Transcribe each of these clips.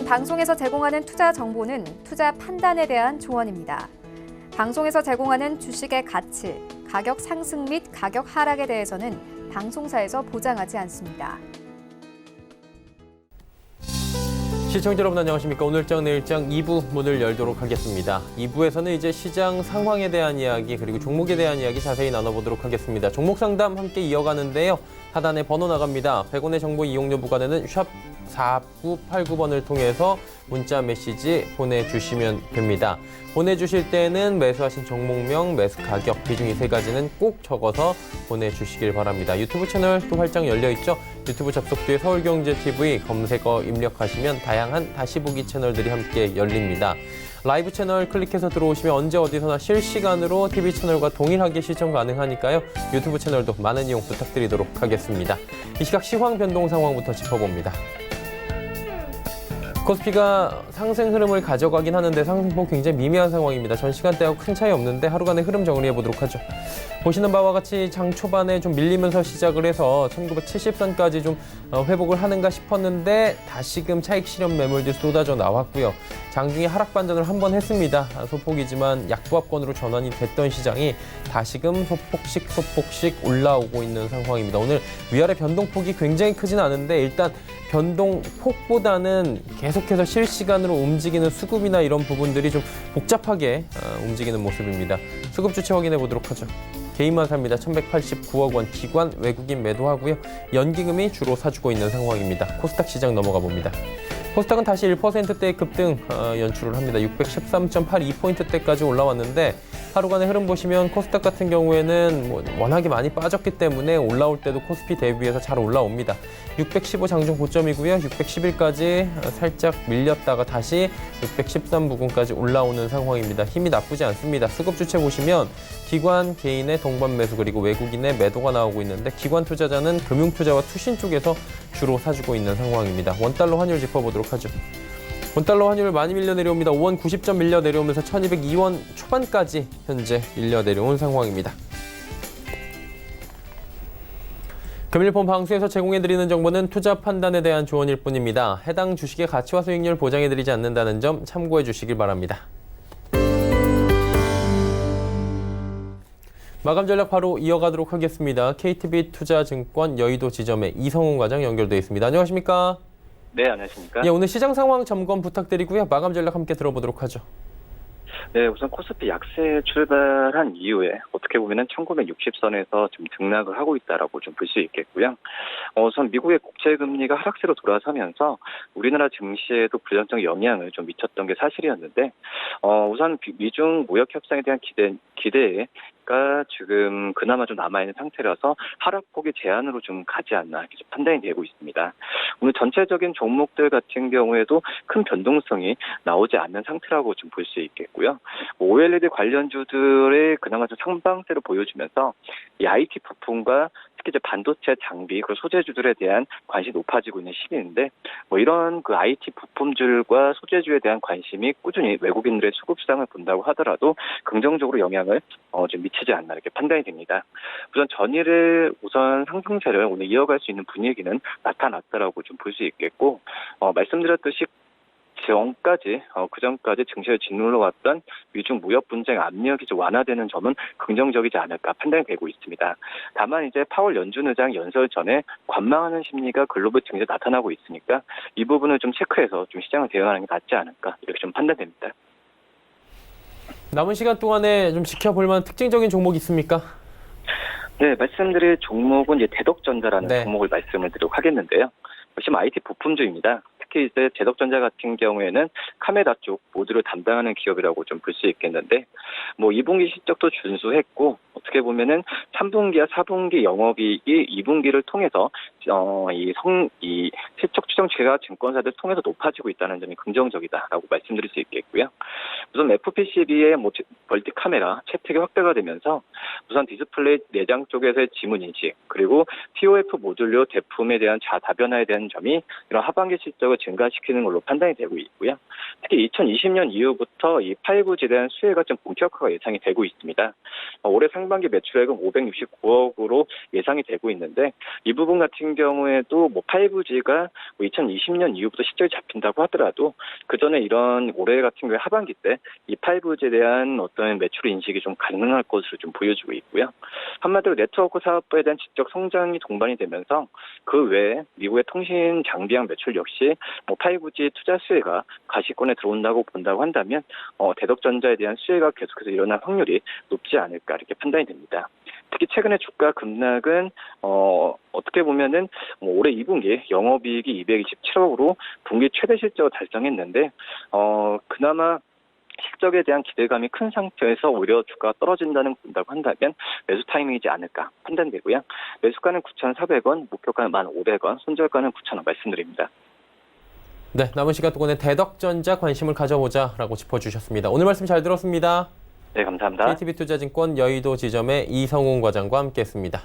본 방송에서 제공하는 투자 정보는 투자 판단에 대한 조언입니다. 방송에서 제공하는 주식의 가치, 가격 상승 및 가격 하락에 대해서는 방송사에서 보장하지 않습니다. 시청자 여러분 안녕하십니까. 오늘장 내일장 2부 문을 열도록 하겠습니다. 2부에서는 이제 시장 상황에 대한 이야기 그리고 종목에 대한 이야기 자세히 나눠보도록 하겠습니다. 종목 상담 함께 이어가는데요. 하단에 번호 나갑니다. 100원의 정보 이용료 부과되는 샵 4989번을 통해서 문자 메시지 보내주시면 됩니다. 보내주실 때는 매수하신 종목명, 매수 가격, 비중 이 세 가지는 꼭 적어서 보내주시길 바랍니다. 유튜브 채널도 활짝 열려있죠. 유튜브 접속 뒤에 서울경제TV 검색어 입력하시면 다양한 다시 보기 채널들이 함께 열립니다. 라이브 채널 클릭해서 들어오시면 언제 어디서나 실시간으로 TV 채널과 동일하게 시청 가능하니까요. 유튜브 채널도 많은 이용 부탁드리도록 하겠습니다. 이 시각 시황 변동 상황부터 짚어봅니다. 코스피가 상승 흐름을 가져가긴 하는데 상승폭 굉장히 미미한 상황입니다. 전 시간대하고 큰 차이 없는데 하루간의 흐름 정리해 보도록 하죠. 보시는 바와 같이 장 초반에 좀 밀리면서 시작을 해서 1970선까지 좀 회복을 하는가 싶었는데 다시금 차익 실현 매물들이 쏟아져 나왔고요. 장중에 하락 반전을 한 번 했습니다. 소폭이지만 약보합권으로 전환이 됐던 시장이 다시금 소폭씩 올라오고 있는 상황입니다. 오늘 위아래 변동폭이 굉장히 크진 않은데 일단 변동폭보다는 계속해서 실시간으로 움직이는 수급이나 이런 부분들이 좀 복잡하게 움직이는 모습입니다. 수급 주체 확인해 보도록 하죠. 개인만 삽니다. 1189억 원 기관 외국인 매도하고요. 연기금이 주로 사주고 있는 상황입니다. 코스닥 시장 넘어가 봅니다. 코스닥은 다시 1%대의 급등 연출을 합니다. 613.82포인트대까지 올라왔는데 하루간의 흐름 보시면 코스닥 같은 경우에는 워낙에 많이 빠졌기 때문에 올라올 때도 코스피 대비해서 잘 올라옵니다. 615 장중 고점이고요. 611까지 살짝 밀렸다가 다시 613 부근까지 올라오는 상황입니다. 힘이 나쁘지 않습니다. 수급 주체 보시면 기관, 개인의 동반 매수 그리고 외국인의 매도가 나오고 있는데 기관 투자자는 금융투자와 투신 쪽에서 주로 사주고 있는 상황입니다. 원달러 환율 짚어보도록 하죠. 원달러 환율 많이 밀려 내려옵니다. 5원 90점 밀려 내려오면서 1202원 초반까지 현재 밀려 내려온 상황입니다. 금일폰 방송에서 제공해드리는 정보는 투자 판단에 대한 조언일 뿐입니다. 해당 주식의 가치와 수익률 보장해드리지 않는다는 점 참고해 주시길 바랍니다. 마감 전략 바로 이어가도록 하겠습니다. KTB 투자증권 여의도 지점에 이성훈 과장 연결되어 있습니다. 안녕하십니까? 네, 안녕하십니까? 예, 오늘 시장 상황 점검 부탁드리고요. 마감 전략 함께 들어보도록 하죠. 네, 우선 코스피 약세 출발한 이후에 어떻게 보면은 1960선에서 좀 등락을 하고 있다라고 좀 볼 수 있겠고요. 우선 미국의 국채 금리가 하락세로 돌아서면서 우리나라 증시에도 부정적 영향을 좀 미쳤던 게 사실이었는데, 우선 미중 무역 협상에 대한 기대가 지금 그나마 좀 남아있는 상태라서 하락폭이 제한으로 좀 가지 않나 이렇게 좀 판단이 되고 있습니다. 오늘 전체적인 종목들 같은 경우에도 큰 변동성이 나오지 않는 상태라고 좀 볼 수 있겠고요. OLED 관련주들의 그나마 좀 상방세를 보여주면서 이 IT 부품과 특히 이제 반도체 장비 그리고 소재주들에 대한 관심이 높아지고 있는 시기인데 이런 그 IT 부품들과 소재주에 대한 관심이 꾸준히 외국인들의 수급 시장을 본다고 하더라도 긍정적으로 영향을 좀 미치지 않나 이렇게 판단이 됩니다. 우선 전일의 상승세를 오늘 이어갈 수 있는 분위기는 나타났다라고 좀 볼 수 있겠고 말씀드렸듯이 그전까지 증시를 짓눌러 왔던 미중 무역 분쟁 압력이 좀 완화되는 점은 긍정적이지 않을까 판단이 되고 있습니다. 다만 이제 파월 연준 의장 연설 전에 관망하는 심리가 글로벌 증시에 나타나고 있으니까 이 부분을 좀 체크해서 좀 시장을 대응하는 게 낫지 않을까 이렇게 좀 판단됩니다. 남은 시간 동안에 좀 지켜볼 만한 특징적인 종목 있습니까? 네, 말씀드릴 종목은 이제 대덕전자라는 네. 종목을 말씀을 드리도록 하겠는데요. 보시면 IT 부품주입니다. 특히 이제 대덕전자 같은 경우에는 카메라 쪽 모듈을 담당하는 기업이라고 좀 볼 수 있겠는데, 2분기 실적도 준수했고, 어떻게 보면은 3분기와 4분기 영업이익이 2분기를 통해서, 이 실적 추정치가 증권사들 통해서 높아지고 있다는 점이 긍정적이다라고 말씀드릴 수 있겠고요. 우선 FPCB의 멀티 카메라 채택이 확대가 되면서 우선 디스플레이 내장 쪽에서의 지문 인식, 그리고 TOF 모듈료 제품에 대한 다변화에 대한 점이 이런 하반기 실적을 증가시키는 걸로 판단이 되고 있고요. 특히 2020년 이후부터 이 5G에 대한 수혜가 좀 본격화가 예상이 되고 있습니다. 올해 상반기 매출액은 569억으로 예상이 되고 있는데, 이 부분 같은 경우에도 5G가 2020년 이후부터 실적이 잡힌다고 하더라도 그 전에 이런 올해 같은 경우에 하반기 때 이 5G에 대한 어떤 매출 인식이 좀 가능할 것으로 좀 보여지고 있고요. 한마디로 네트워크 사업부에 대한 지적 성장이 동반이 되면서 그 외에 미국의 통신 장비양 매출 역시 5G 투자 수혜가 가시권에 들어온다고 본다고 한다면 대덕전자에 대한 수혜가 계속해서 일어날 확률이 높지 않을까 이렇게 판단이 됩니다. 특히 최근에 주가 급락은 어떻게 보면은 올해 2분기 영업이익이 227억으로 분기 최대 실적을 달성했는데 그나마 실적에 대한 기대감이 큰 상태에서 오히려 주가가 떨어진다는 본다고 한다면 매수 타이밍이지 않을까 판단되고요. 매수가는 9,400원, 목표가는 1,500원, 손절가는 9,000원 말씀드립니다. 네, 남은 시간 동안에 대덕전자 관심을 가져보자라고 짚어주셨습니다. 오늘 말씀 잘 들었습니다. 네, 감사합니다. KTB투자증권 여의도 지점의 이성훈 과장과 함께했습니다.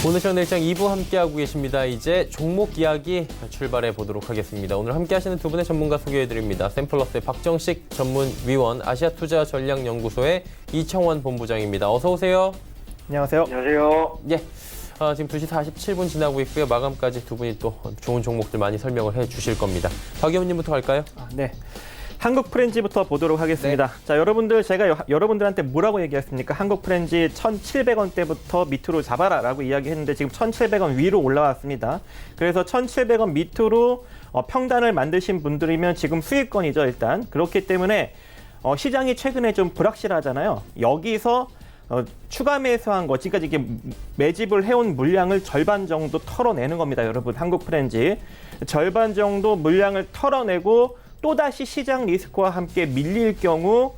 오늘 시간 일정 2부 함께하고 계십니다. 이제 종목 이야기 출발해 보도록 하겠습니다. 오늘 함께하시는 두 분의 전문가 소개해드립니다. 샘플러스의 박정식 전문위원, 아시아투자전략연구소의 이청원 본부장입니다. 어서 오세요. 안녕하세요. 안녕하세요. 예, 지금 2시 47분 지나고 있고요. 마감까지 두 분이 또 좋은 종목들 많이 설명을 해주실 겁니다. 박 의원님부터 갈까요? 네. 한국 프렌지부터 보도록 하겠습니다. 네. 자, 제가 여러분들한테 뭐라고 얘기했습니까? 한국 프렌지 1,700원대부터 밑으로 잡아라라고 이야기했는데 지금 1,700원 위로 올라왔습니다. 그래서 1,700원 밑으로 평단을 만드신 분들이면 지금 수익권이죠, 일단. 그렇기 때문에 시장이 최근에 좀 불확실하잖아요. 여기서 추가 매수한 거, 지금까지 이게 매집을 해온 물량을 절반 정도 털어내는 겁니다, 여러분. 한국 프렌지. 절반 정도 물량을 털어내고 또다시 시장 리스크와 함께 밀릴 경우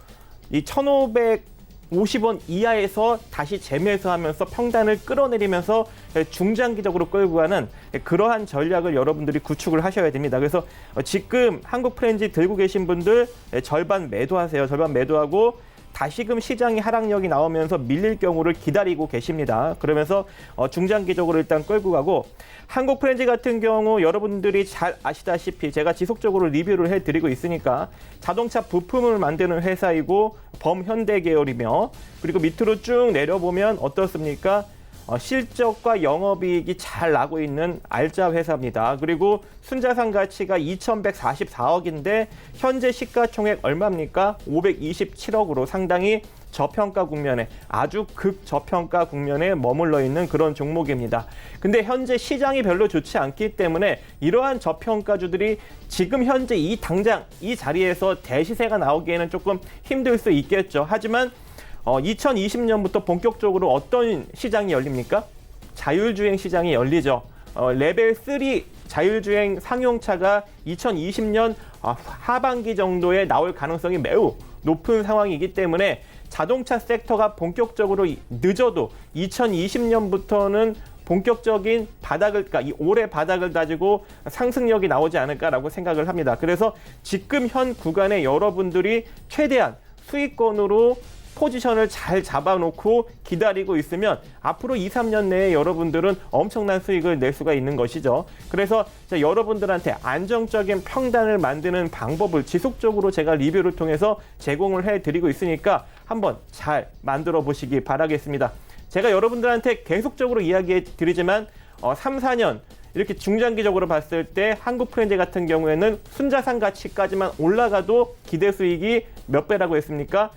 이 1,550원 이하에서 다시 재매수하면서 평단을 끌어내리면서 중장기적으로 끌고 가는 그러한 전략을 여러분들이 구축을 하셔야 됩니다. 그래서 지금 한국 프렌지 들고 계신 분들 절반 매도하세요. 절반 매도하고 다시금 시장이 하락력이 나오면서 밀릴 경우를 기다리고 계십니다. 그러면서 중장기적으로 일단 끌고 가고, 한국 프렌지 같은 경우 여러분들이 잘 아시다시피 제가 지속적으로 리뷰를 해드리고 있으니까 자동차 부품을 만드는 회사이고 범현대 계열이며, 그리고 밑으로 쭉 내려보면 어떻습니까? 실적과 영업이익이 잘 나고 있는 알짜 회사입니다. 그리고 순자산 가치가 2,144억인데 현재 시가총액 얼마입니까? 527억으로 상당히 저평가 국면에, 아주 극저평가 국면에 머물러 있는 그런 종목입니다. 근데 현재 시장이 별로 좋지 않기 때문에 이러한 저평가주들이 지금 현재 당장 이 자리에서 대시세가 나오기에는 조금 힘들 수 있겠죠. 하지만 2020년부터 본격적으로 어떤 시장이 열립니까? 자율주행 시장이 열리죠. 레벨 3 자율주행 상용차가 2020년 하반기 정도에 나올 가능성이 매우 높은 상황이기 때문에 자동차 섹터가 본격적으로 늦어도 2020년부터는 본격적인 바닥을, 그러니까 이 올해 바닥을 다지고 상승력이 나오지 않을까라고 생각을 합니다. 그래서 지금 현 구간에 여러분들이 최대한 수익권으로 포지션을 잘 잡아놓고 기다리고 있으면 앞으로 2, 3년 내에 여러분들은 엄청난 수익을 낼 수가 있는 것이죠. 그래서 여러분들한테 안정적인 평단을 만드는 방법을 지속적으로 제가 리뷰를 통해서 제공을 해드리고 있으니까 한번 잘 만들어 보시기 바라겠습니다. 제가 여러분들한테 계속적으로 이야기해 드리지만 3, 4년 이렇게 중장기적으로 봤을 때 한국 프렌지 같은 경우에는 순자산 가치까지만 올라가도 기대 수익이 몇 배라고 했습니까?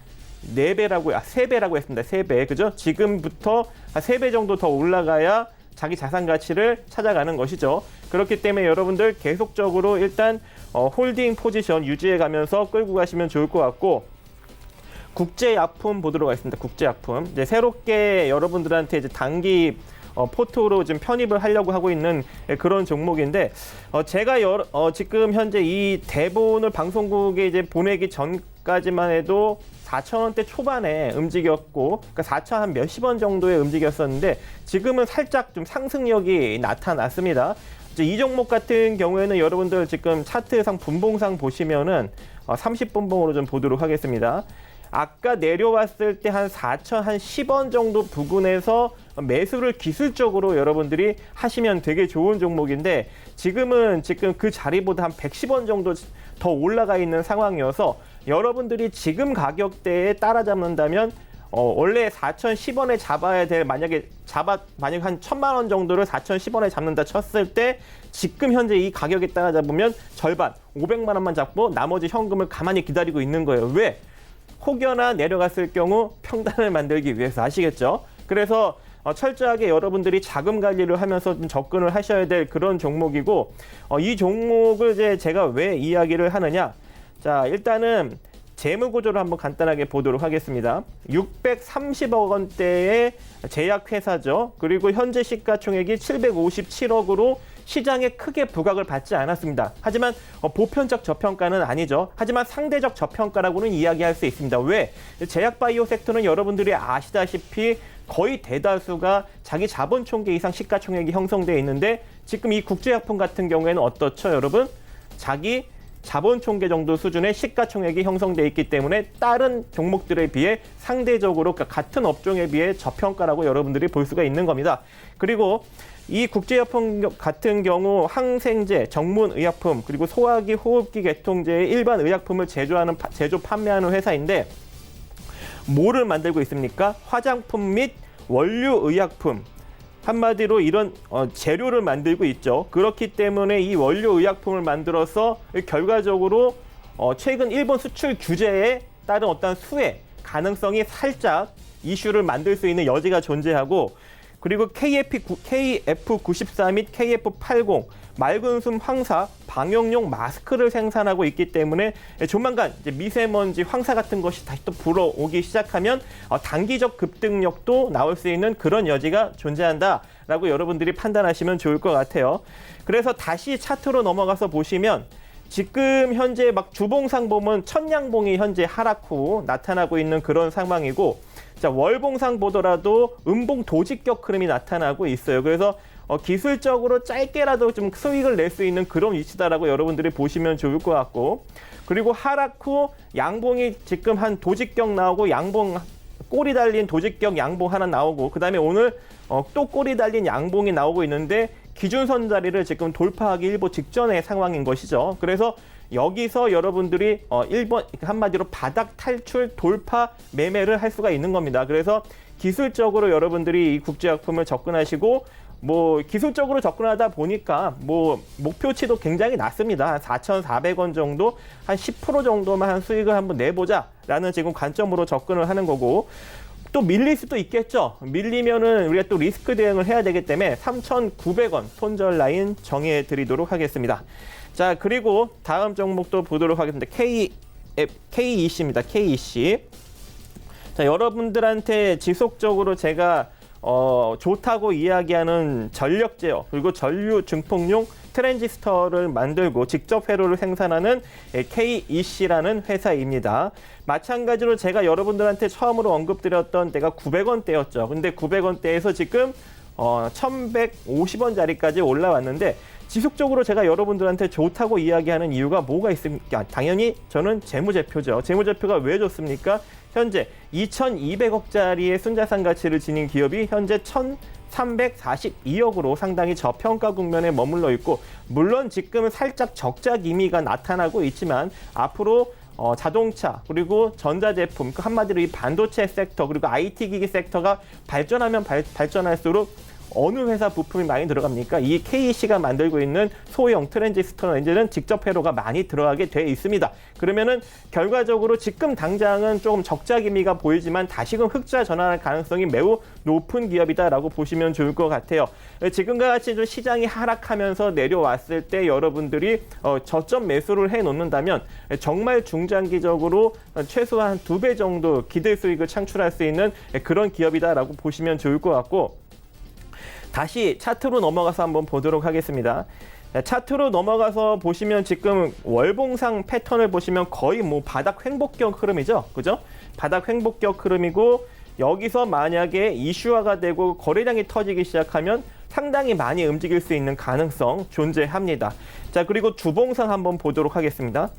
3배라고 했습니다. 3배. 그죠? 지금부터 3배 정도 더 올라가야 자기 자산 가치를 찾아가는 것이죠. 그렇기 때문에 여러분들 계속적으로 일단 홀딩 포지션 유지해 가면서 끌고 가시면 좋을 것 같고, 국제약품 보도록 하겠습니다. 국제약품. 이제 새롭게 여러분들한테 이제 단기 포트로 지금 편입을 하려고 하고 있는 그런 종목인데 제가 지금 현재 이 대본을 방송국에 이제 보내기 전까지만 해도 4,000원대 초반에 움직였고, 그러니까 4,000 한 몇십 원 정도에 움직였었는데 지금은 살짝 좀 상승력이 나타났습니다. 이제 이 종목 같은 경우에는 여러분들 지금 차트상 분봉상 보시면은 30분봉으로 좀 보도록 하겠습니다. 아까 내려왔을 때 한 4,010원 정도 부근에서 매수를 기술적으로 여러분들이 하시면 되게 좋은 종목인데 지금 그 자리보다 한 110원 정도 더 올라가 있는 상황이어서 여러분들이 지금 가격대에 따라잡는다면 원래 4,010원에 잡아야 될 만약에 한 1,000만 원 정도를 4,010원에 잡는다 쳤을 때 지금 현재 이 가격에 따라잡으면 절반 500만 원만 잡고 나머지 현금을 가만히 기다리고 있는 거예요. 왜? 혹여나 내려갔을 경우 평단을 만들기 위해서 아시겠죠? 그래서 철저하게 여러분들이 자금 관리를 하면서 좀 접근을 하셔야 될 그런 종목이고 이 종목을 이제 제가 왜 이야기를 하느냐? 자, 일단은 재무 구조를 한번 간단하게 보도록 하겠습니다. 630억 원대의 제약회사죠. 그리고 현재 시가총액이 757억으로 시장에 크게 부각을 받지 않았습니다. 하지만 보편적 저평가는 아니죠. 하지만 상대적 저평가라고는 이야기할 수 있습니다. 왜? 제약바이오 섹터는 여러분들이 아시다시피 거의 대다수가 자기 자본 총계 이상 시가총액이 형성되어 있는데 지금 이 국제약품 같은 경우에는 어떻죠, 여러분? 자기 자본 총계 정도 수준의 시가총액이 형성되어 있기 때문에 다른 종목들에 비해 상대적으로 그러니까 같은 업종에 비해 저평가라고 여러분들이 볼 수가 있는 겁니다. 그리고 이 국제약품 같은 경우 항생제, 전문의약품, 그리고 소화기, 호흡기 계통제의 일반 의약품을 제조, 판매하는 회사인데 뭐를 만들고 있습니까? 화장품 및 원료의약품. 한마디로 이런 재료를 만들고 있죠. 그렇기 때문에 이 원료의약품을 만들어서 결과적으로 최근 일본 수출 규제에 따른 어떤 수혜 가능성이 살짝 이슈를 만들 수 있는 여지가 존재하고 그리고 KF94 및 KF80 맑은 숨 황사 방역용 마스크를 생산하고 있기 때문에 조만간 이제 미세먼지 황사 같은 것이 다시 또 불어오기 시작하면 단기적 급등력도 나올 수 있는 그런 여지가 존재한다라고 여러분들이 판단하시면 좋을 것 같아요. 그래서 다시 차트로 넘어가서 보시면 지금 현재 막 주봉상 보면 천냥봉이 현재 하락 후 나타나고 있는 그런 상황이고 자, 월봉상 보더라도 음봉 도직격 흐름이 나타나고 있어요. 그래서 기술적으로 짧게라도 좀 수익을 낼 수 있는 그런 위치다라고 여러분들이 보시면 좋을 것 같고 그리고 하락 후 양봉이 지금 한 도직격 나오고 양봉 꼬리 달린 도직격 양봉 하나 나오고 그 다음에 오늘 또 꼬리 달린 양봉이 나오고 있는데 기준선 자리를 지금 돌파하기 일보 직전의 상황인 것이죠. 그래서 여기서 여러분들이 한마디로 바닥 탈출 돌파 매매를 할 수가 있는 겁니다. 그래서 기술적으로 여러분들이 이 국제약품을 접근하시고 기술적으로 접근하다 보니까 목표치도 굉장히 낮습니다. 한 4,400원 정도, 한 10% 정도만 한 수익을 한번 내보자라는 지금 관점으로 접근을 하는 거고 또 밀릴 수도 있겠죠. 밀리면은 우리가 또 리스크 대응을 해야 되기 때문에 3,900원 손절 라인 정해 드리도록 하겠습니다. 자, 그리고 다음 종목도 보도록 하겠습니다. KEC입니다. KEC. 자, 여러분들한테 지속적으로 제가 좋다고 이야기하는 전력 제어 그리고 전류 증폭용 트랜지스터를 만들고 직접 회로를 생산하는 KEC라는 회사입니다. 마찬가지로 제가 여러분들한테 처음으로 언급드렸던 때가 900원대였죠. 근데 900원대에서 지금 1,150원짜리까지 올라왔는데 지속적으로 제가 여러분들한테 좋다고 이야기하는 이유가 뭐가 있습니까? 당연히 저는 재무제표죠. 재무제표가 왜 좋습니까? 현재 2,200억짜리의 순자산 가치를 지닌 기업이 현재 1,342억으로 상당히 저평가 국면에 머물러 있고 물론 지금은 살짝 적자 기미가 나타나고 있지만 앞으로 자동차 그리고 전자제품 한마디로 이 반도체 섹터 그리고 IT 기기 섹터가 발전하면 발전할수록 어느 회사 부품이 많이 들어갑니까? 이 KEC가 만들고 있는 소형 트랜지스터 렌즈는 직접 회로가 많이 들어가게 돼 있습니다. 그러면은 결과적으로 지금 당장은 조금 적자 기미가 보이지만 다시금 흑자 전환할 가능성이 매우 높은 기업이다라고 보시면 좋을 것 같아요. 지금과 같이 좀 시장이 하락하면서 내려왔을 때 여러분들이 저점 매수를 해 놓는다면 정말 중장기적으로 최소한 2배 정도 기대 수익을 창출할 수 있는 그런 기업이다라고 보시면 좋을 것 같고 다시 차트로 넘어가서 한번 보도록 하겠습니다. 차트로 넘어가서 보시면 지금 월봉상 패턴을 보시면 거의 뭐 바닥 횡복격 흐름이죠. 그죠? 바닥 횡복격 흐름이고 여기서 만약에 이슈화가 되고 거래량이 터지기 시작하면 상당히 많이 움직일 수 있는 가능성 존재합니다. 자, 그리고 주봉상 한번 보도록 하겠습니다.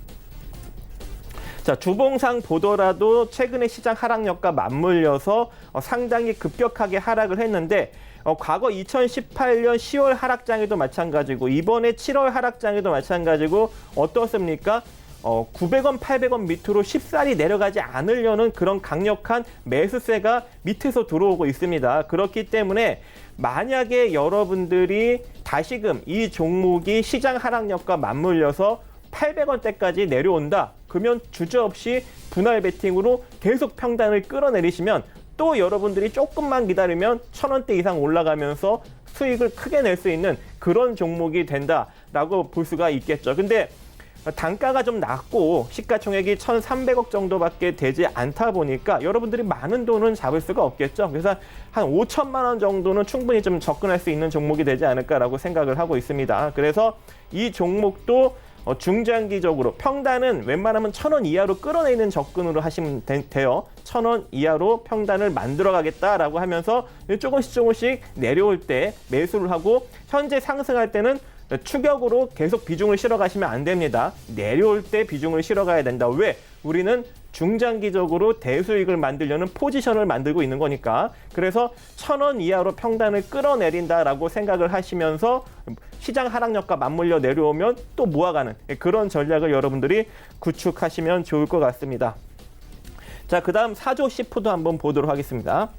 자, 주봉상 보더라도 최근에 시장 하락력과 맞물려서 상당히 급격하게 하락을 했는데 과거 2018년 10월 하락장에도 마찬가지고 이번에 7월 하락장에도 마찬가지고 어떻습니까? 900원, 800원 밑으로 쉽사리 내려가지 않으려는 그런 강력한 매수세가 밑에서 들어오고 있습니다. 그렇기 때문에 만약에 여러분들이 다시금 이 종목이 시장 하락력과 맞물려서 800원대까지 내려온다. 그러면 주저없이 분할 베팅으로 계속 평단을 끌어내리시면 또 여러분들이 조금만 기다리면 1000원대 이상 올라가면서 수익을 크게 낼 수 있는 그런 종목이 된다라고 볼 수가 있겠죠. 근데 단가가 좀 낮고 시가총액이 1,300억 정도밖에 되지 않다 보니까 여러분들이 많은 돈은 잡을 수가 없겠죠. 그래서 한 5천만 원 정도는 충분히 좀 접근할 수 있는 종목이 되지 않을까라고 생각을 하고 있습니다. 그래서 이 종목도 중장기적으로 평단은 웬만하면 1,000원 이하로 끌어내리는 접근으로 하시면 돼요. 1,000원 이하로 평단을 만들어 가겠다라고 하면서 조금씩 내려올 때 매수를 하고 현재 상승할 때는 추격으로 계속 비중을 실어 가시면 안 됩니다. 내려올 때 비중을 실어 가야 된다. 왜? 우리는 중장기적으로 대수익을 만들려는 포지션을 만들고 있는 거니까. 그래서 1,000원 이하로 평단을 끌어내린다라고 생각을 하시면서 시장 하락력과 맞물려 내려오면 또 모아가는 그런 전략을 여러분들이 구축하시면 좋을 것 같습니다. 자, 그다음 사조 시푸드 한번 보도록 하겠습니다.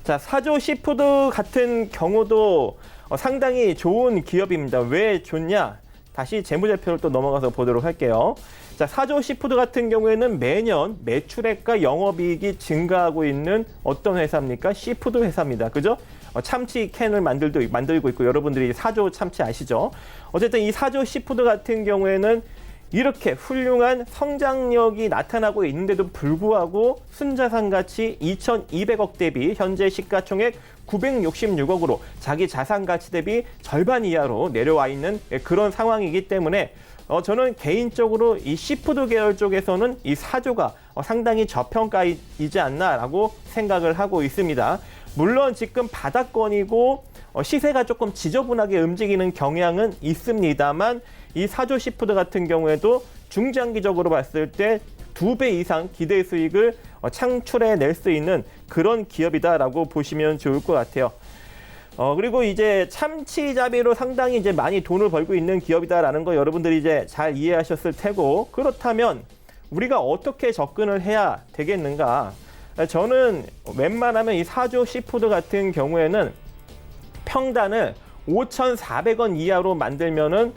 자, 사조 시푸드 같은 경우도 상당히 좋은 기업입니다. 왜 좋냐? 다시 재무제표를 또 넘어가서 보도록 할게요. 자, 사조 시푸드 같은 경우에는 매년 매출액과 영업이익이 증가하고 있는 어떤 회사입니까? 시푸드 회사입니다. 그죠? 참치 캔을 만들고 있고 여러분들이 사조 참치 아시죠? 어쨌든 이 사조 시푸드 같은 경우에는 이렇게 훌륭한 성장력이 나타나고 있는데도 불구하고 순자산 가치 2,200억 대비 현재 시가총액 966억으로 자기 자산 가치 대비 절반 이하로 내려와 있는 그런 상황이기 때문에 저는 개인적으로 이 시푸드 계열 쪽에서는 이 사조가 상당히 저평가이지 않나라고 생각을 하고 있습니다. 물론 지금 바닥권이고 시세가 조금 지저분하게 움직이는 경향은 있습니다만 이 사조 시푸드 같은 경우에도 중장기적으로 봤을 때 2배 이상 기대 수익을 창출해낼 수 있는 그런 기업이다라고 보시면 좋을 것 같아요. 그리고 이제 참치잡이로 상당히 이제 많이 돈을 벌고 있는 기업이다라는 거 여러분들이 이제 잘 이해하셨을 테고, 그렇다면 우리가 어떻게 접근을 해야 되겠는가? 저는 웬만하면 이 사조 시푸드 같은 경우에는 평단을 5,400원 이하로 만들면은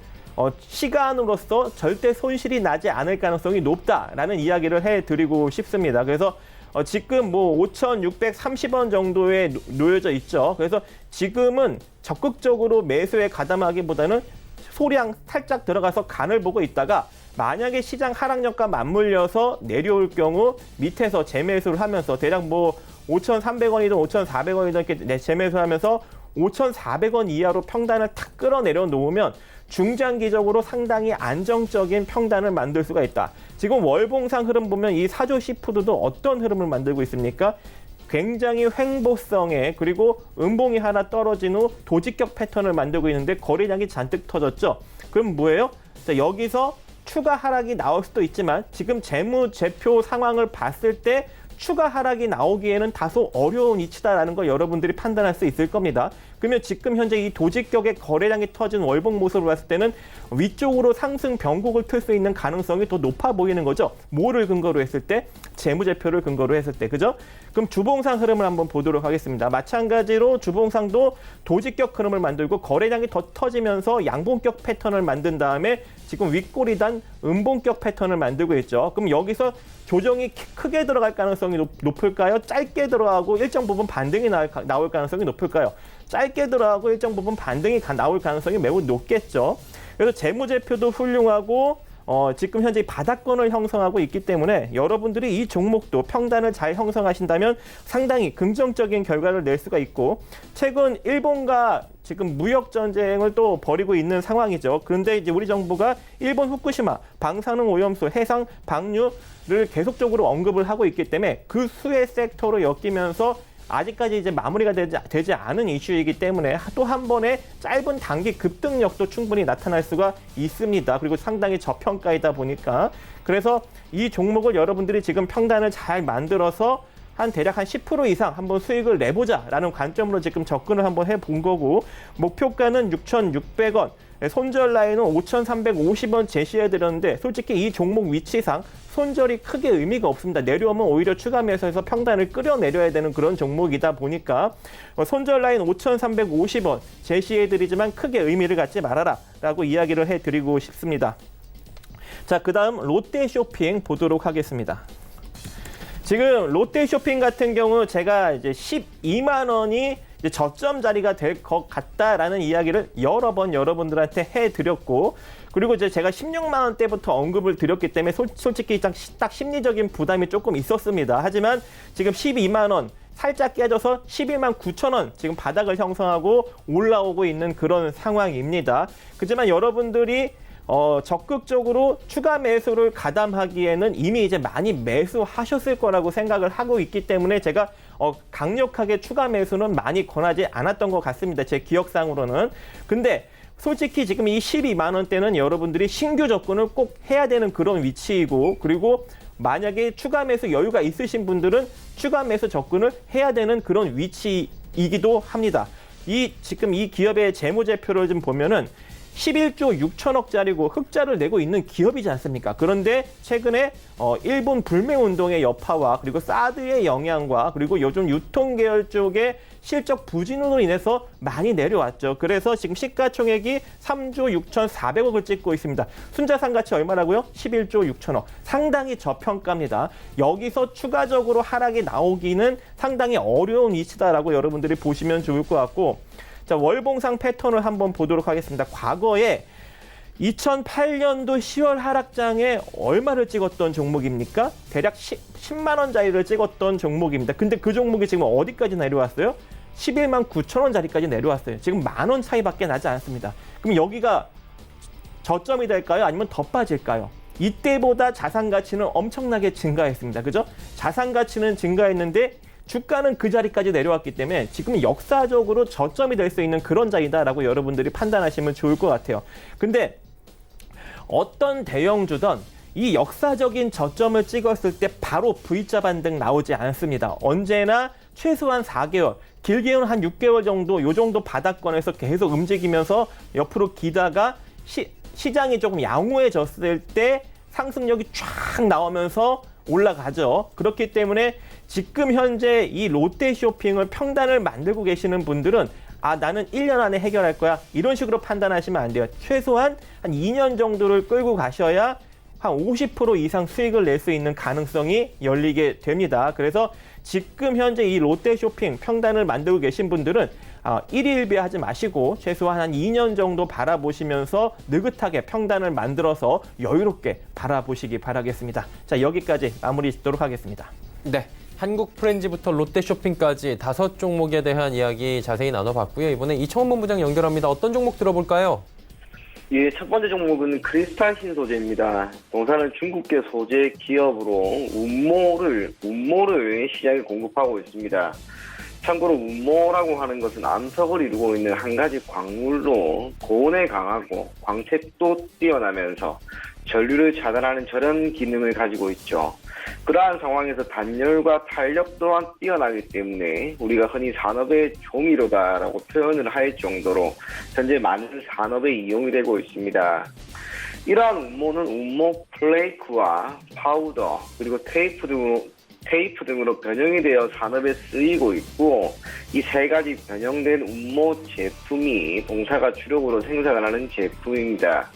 시간으로서 절대 손실이 나지 않을 가능성이 높다라는 이야기를 해드리고 싶습니다. 그래서 지금 뭐 5,630원 정도에 놓여져 있죠. 그래서 지금은 적극적으로 매수에 가담하기보다는 소량 살짝 들어가서 간을 보고 있다가 만약에 시장 하락력과 맞물려서 내려올 경우 밑에서 재매수를 하면서 대략 뭐 5,300원이든 5,400원이든 이렇게 재매수를 하면서 5,400원 이하로 평단을 탁 끌어내려 놓으면 중장기적으로 상당히 안정적인 평단을 만들 수가 있다. 지금 월봉상 흐름 보면 이 사조 시푸드도 어떤 흐름을 만들고 있습니까? 굉장히 횡보성에 그리고 음봉이 하나 떨어진 후 도직격 패턴을 만들고 있는데 거래량이 잔뜩 터졌죠. 그럼 뭐예요? 자, 여기서 추가 하락이 나올 수도 있지만 지금 재무제표 상황을 봤을 때 추가 하락이 나오기에는 다소 어려운 위치다라는 걸 여러분들이 판단할 수 있을 겁니다. 그러면 지금 현재 이 도직격의 거래량이 터진 월봉 모습을 봤을 때는 위쪽으로 상승 변곡을 틀 수 있는 가능성이 더 높아 보이는 거죠. 뭐를 근거로 했을 때? 재무제표를 근거로 했을 때. 그죠? 그럼 주봉상 흐름을 한번 보도록 하겠습니다. 마찬가지로 주봉상도 도직격 흐름을 만들고 거래량이 더 터지면서 양봉격 패턴을 만든 다음에 지금 윗꼬리단 음봉격 패턴을 만들고 있죠. 그럼 여기서 조정이 크게 들어갈 가능성이 높을까요? 짧게 들어가고 일정 부분 반등이 나올 가능성이 높을까요? 짧게 들어가고 일정 부분 반등이 나올 가능성이 매우 높겠죠. 그래서 재무제표도 훌륭하고 지금 현재 바닥권을 형성하고 있기 때문에 여러분들이 이 종목도 평단을 잘 형성하신다면 상당히 긍정적인 결과를 낼 수가 있고, 최근 일본과 지금 무역 전쟁을 또 벌이고 있는 상황이죠. 그런데 이제 우리 정부가 일본 후쿠시마 방사능 오염수, 해상 방류를 계속적으로 언급을 하고 있기 때문에 그 수혜 섹터로 엮이면서 아직까지 이제 마무리가 되지 않은 이슈이기 때문에 또 한 번의 짧은 단기 급등력도 충분히 나타날 수가 있습니다. 그리고 상당히 저평가이다 보니까, 그래서 이 종목을 여러분들이 지금 평단을 잘 만들어서 대략 한 10% 이상 한번 수익을 내보자라는 관점으로 지금 접근을 한번 해본 거고, 목표가는 6,600원, 손절 라인은 5,350원 제시해드렸는데 솔직히 이 종목 위치상 손절이 크게 의미가 없습니다. 내려오면 오히려 추가 매수해서 평단을 끌어내려야 되는 그런 종목이다 보니까 손절 라인 5,350원 제시해드리지만 크게 의미를 갖지 말아라 라고 이야기를 해드리고 싶습니다. 자, 그 다음 롯데쇼핑 보도록 하겠습니다. 지금 롯데쇼핑 같은 경우 제가 이제 12만 원이 이제 저점 자리가 될 것 같다라는 이야기를 여러 번 여러분들한테 해드렸고, 그리고 이제 제가 16만 원대부터 언급을 드렸기 때문에 솔직히 딱 심리적인 부담이 조금 있었습니다. 하지만 지금 12만 원 살짝 깨져서 11만 9천 원 지금 바닥을 형성하고 올라오고 있는 그런 상황입니다. 그렇지만 여러분들이 적극적으로 추가 매수를 가담하기에는 이미 이제 많이 매수하셨을 거라고 생각을 하고 있기 때문에 제가 강력하게 추가 매수는 많이 권하지 않았던 것 같습니다. 제 기억상으로는. 근데 솔직히 지금 이 12만 원대는 여러분들이 신규 접근을 꼭 해야 되는 그런 위치이고, 그리고 만약에 추가 매수 여유가 있으신 분들은 추가 매수 접근을 해야 되는 그런 위치이기도 합니다. 지금 이 기업의 재무제표를 좀 보면은 11조 6천억짜리고 흑자를 내고 있는 기업이지 않습니까? 그런데 최근에 일본 불매운동의 여파와 그리고 사드의 영향과 그리고 요즘 유통계열 쪽의 실적 부진으로 인해서 많이 내려왔죠. 그래서 지금 시가총액이 3조 6,400억을 찍고 있습니다. 순자산 가치 얼마라고요? 11조 6천억. 상당히 저평가입니다. 여기서 추가적으로 하락이 나오기는 상당히 어려운 위치다라고 여러분들이 보시면 좋을 것 같고, 자, 월봉상 패턴을 한번 보도록 하겠습니다. 과거에 2008년도 10월 하락장에 얼마를 찍었던 종목입니까? 대략 10만 원짜리를 찍었던 종목입니다. 근데 그 종목이 지금 어디까지 내려왔어요? 11만 9천 원짜리까지 내려왔어요. 지금 만 원 차이밖에 나지 않습니다. 그럼 여기가 저점이 될까요? 아니면 더 빠질까요? 이때보다 자산 가치는 엄청나게 증가했습니다. 그죠? 자산 가치는 증가했는데 주가는 그 자리까지 내려왔기 때문에 지금 역사적으로 저점이 될 수 있는 그런 자리다라고 여러분들이 판단하시면 좋을 것 같아요. 근데 어떤 대형주든 이 역사적인 저점을 찍었을 때 바로 V자 반등 나오지 않습니다. 언제나 최소한 4개월, 길게는 한 6개월 정도, 요 정도 바닥권에서 계속 움직이면서 옆으로 기다가 시장이 조금 양호해졌을 때 상승력이 쫙 나오면서 올라가죠. 그렇기 때문에 지금 현재 이 롯데쇼핑을 평단을 만들고 계시는 분들은 나는 1년 안에 해결할 거야, 이런 식으로 판단하시면 안 돼요. 최소한 한 2년 정도를 끌고 가셔야 한 50% 이상 수익을 낼 수 있는 가능성이 열리게 됩니다. 그래서 지금 현재 이 롯데쇼핑 평단을 만들고 계신 분들은 일희일비하지 마시고 최소한 한 2년 정도 바라보시면서 느긋하게 평단을 만들어서 여유롭게 바라보시기 바라겠습니다. 자, 여기까지 마무리 짓도록 하겠습니다. 네, 한국프렌즈부터 롯데쇼핑까지 5종목에 대한 이야기 자세히 나눠봤고요. 이번에 이청원 본부장 연결합니다. 어떤 종목 들어볼까요? 예, 첫 번째 종목은 크리스탈 신소재입니다. 동사는 중국계 소재 기업으로 운모를 시장에 공급하고 있습니다. 참고로 운모라고 하는 것은 암석을 이루고 있는 한 가지 광물로 고온에 강하고 광택도 뛰어나면서 전류를 차단하는 저런 기능을 가지고 있죠. 그러한 상황에서 단열과 탄력 또한 뛰어나기 때문에 우리가 흔히 산업의 조미료다라고 표현을 할 정도로 현재 많은 산업에 이용이 되고 있습니다. 이러한 운모는 운모 플레이크와 파우더 그리고 테이프 등으로 변형이 되어 산업에 쓰이고 있고, 이 세 가지 변형된 운모 제품이 동사가 주력으로 생산을 하는 제품입니다.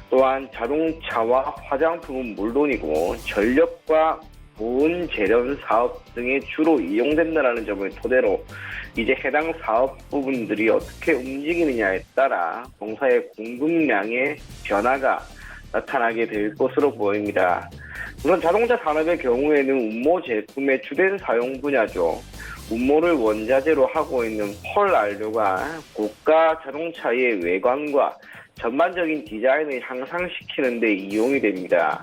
또한 자동차와 화장품은 물론이고 전력과 보온 재련 사업 등에 주로 이용된다는 점을 토대로 이제 해당 사업 부분들이 어떻게 움직이느냐에 따라 동사의 공급량의 변화가 나타나게 될 것으로 보입니다. 우선 자동차 산업의 경우에는 운모 제품의 주된 사용 분야죠. 운모를 원자재로 하고 있는 펄 안료가 고가 자동차의 외관과 전반적인 디자인을 향상시키는 데 이용이 됩니다.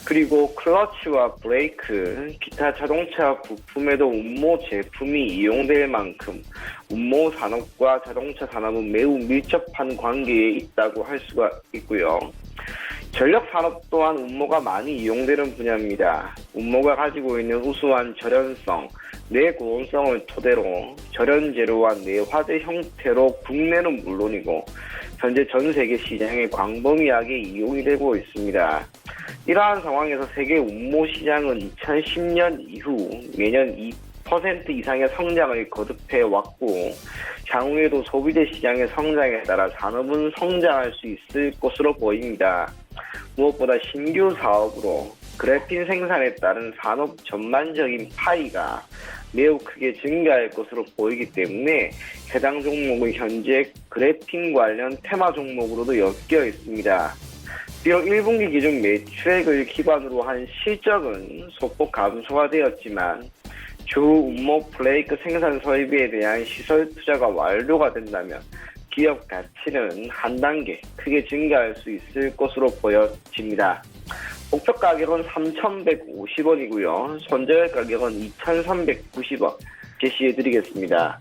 그리고 클러치와 브레이크, 기타 자동차 부품에도 운모 제품이 이용될 만큼 운모 산업과 자동차 산업은 매우 밀접한 관계에 있다고 할 수가 있고요. 전력 산업 또한 운모가 많이 이용되는 분야입니다. 운모가 가지고 있는 우수한 절연성, 내고온성을 토대로 절연 재료와 내화재 형태로 국내는 물론이고 현재 전 세계 시장에 광범위하게 이용이 되고 있습니다. 이러한 상황에서 세계 운모 시장은 2010년 이후 매년 2% 이상의 성장을 거듭해 왔고 향후에도 소비재 시장의 성장에 따라 산업은 성장할 수 있을 것으로 보입니다. 무엇보다 신규 사업으로 그래핀 생산에 따른 산업 전반적인 파이가 매우 크게 증가할 것으로 보이기 때문에 해당 종목은 현재 그래핀 관련 테마 종목으로도 엮여 있습니다. 비록 1분기 기준 매출액을 기반으로 한 실적은 소폭 감소가 되었지만 주 운모 브레이크 생산 설비에 대한 시설 투자가 완료가 된다면 기업 가치는 한 단계 크게 증가할 수 있을 것으로 보여집니다. 목표 가격은 3,150원이고요. 손절 가격은 2,390원 제시해드리겠습니다.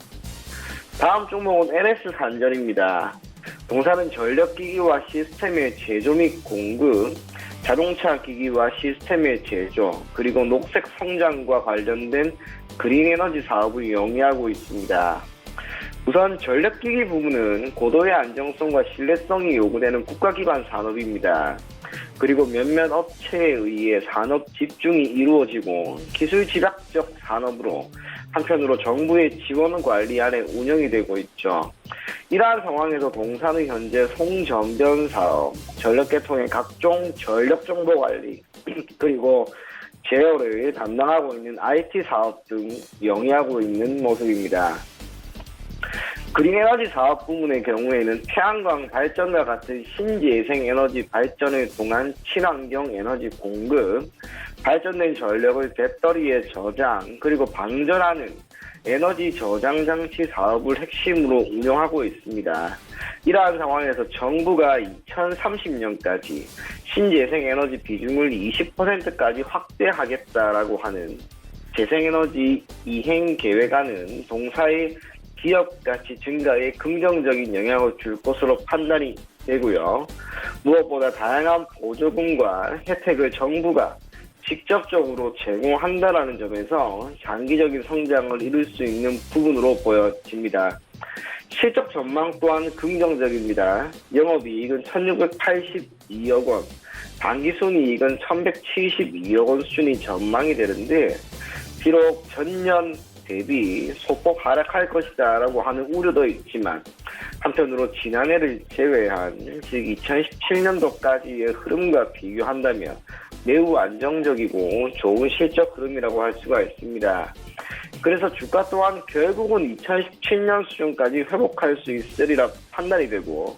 다음 종목은 NS산전입니다. 동사는 전력기기와 시스템의 제조 및 공급, 자동차 기기와 시스템의 제조, 그리고 녹색 성장과 관련된 그린에너지 사업을 영위하고 있습니다. 우선 전력기기 부분은 고도의 안정성과 신뢰성이 요구되는 국가기관 산업입니다. 그리고 몇몇 업체에 의해 산업 집중이 이루어지고 기술 집약적 산업으로 한편으로 정부의 지원 관리 아래 운영이 되고 있죠. 이러한 상황에서 동사는 현재 송전변 사업, 전력계통의 각종 전력 정보 관리, 그리고 제어를 담당하고 있는 IT 사업 등 영위하고 있는 모습입니다. 그린에너지 사업 부문의 경우에는 태양광 발전과 같은 신재생 에너지 발전을 통한 친환경 에너지 공급, 발전된 전력을 배터리에 저장, 그리고 방전하는 에너지 저장 장치 사업을 핵심으로 운영하고 있습니다. 이러한 상황에서 정부가 2030년까지 신재생 에너지 비중을 20%까지 확대하겠다라고 하는 재생에너지 이행 계획안은 동사의 기업 가치 증가에 긍정적인 영향을 줄 것으로 판단이 되고요. 무엇보다 다양한 보조금과 혜택을 정부가 직접적으로 제공한다는 점에서 장기적인 성장을 이룰 수 있는 부분으로 보여집니다. 실적 전망 또한 긍정적입니다. 영업이익은 1,682억 원, 당기순이익은 1,172억 원 수준이 전망이 되는데 비록 전년 대비 소폭 하락할 것이다 라고 하는 우려도 있지만 한편으로 지난해를 제외한 즉 2017년도까지의 흐름과 비교한다면 매우 안정적이고 좋은 실적 흐름이라고 할 수가 있습니다. 그래서 주가 또한 결국은 2017년 수준까지 회복할 수 있으리라 판단이 되고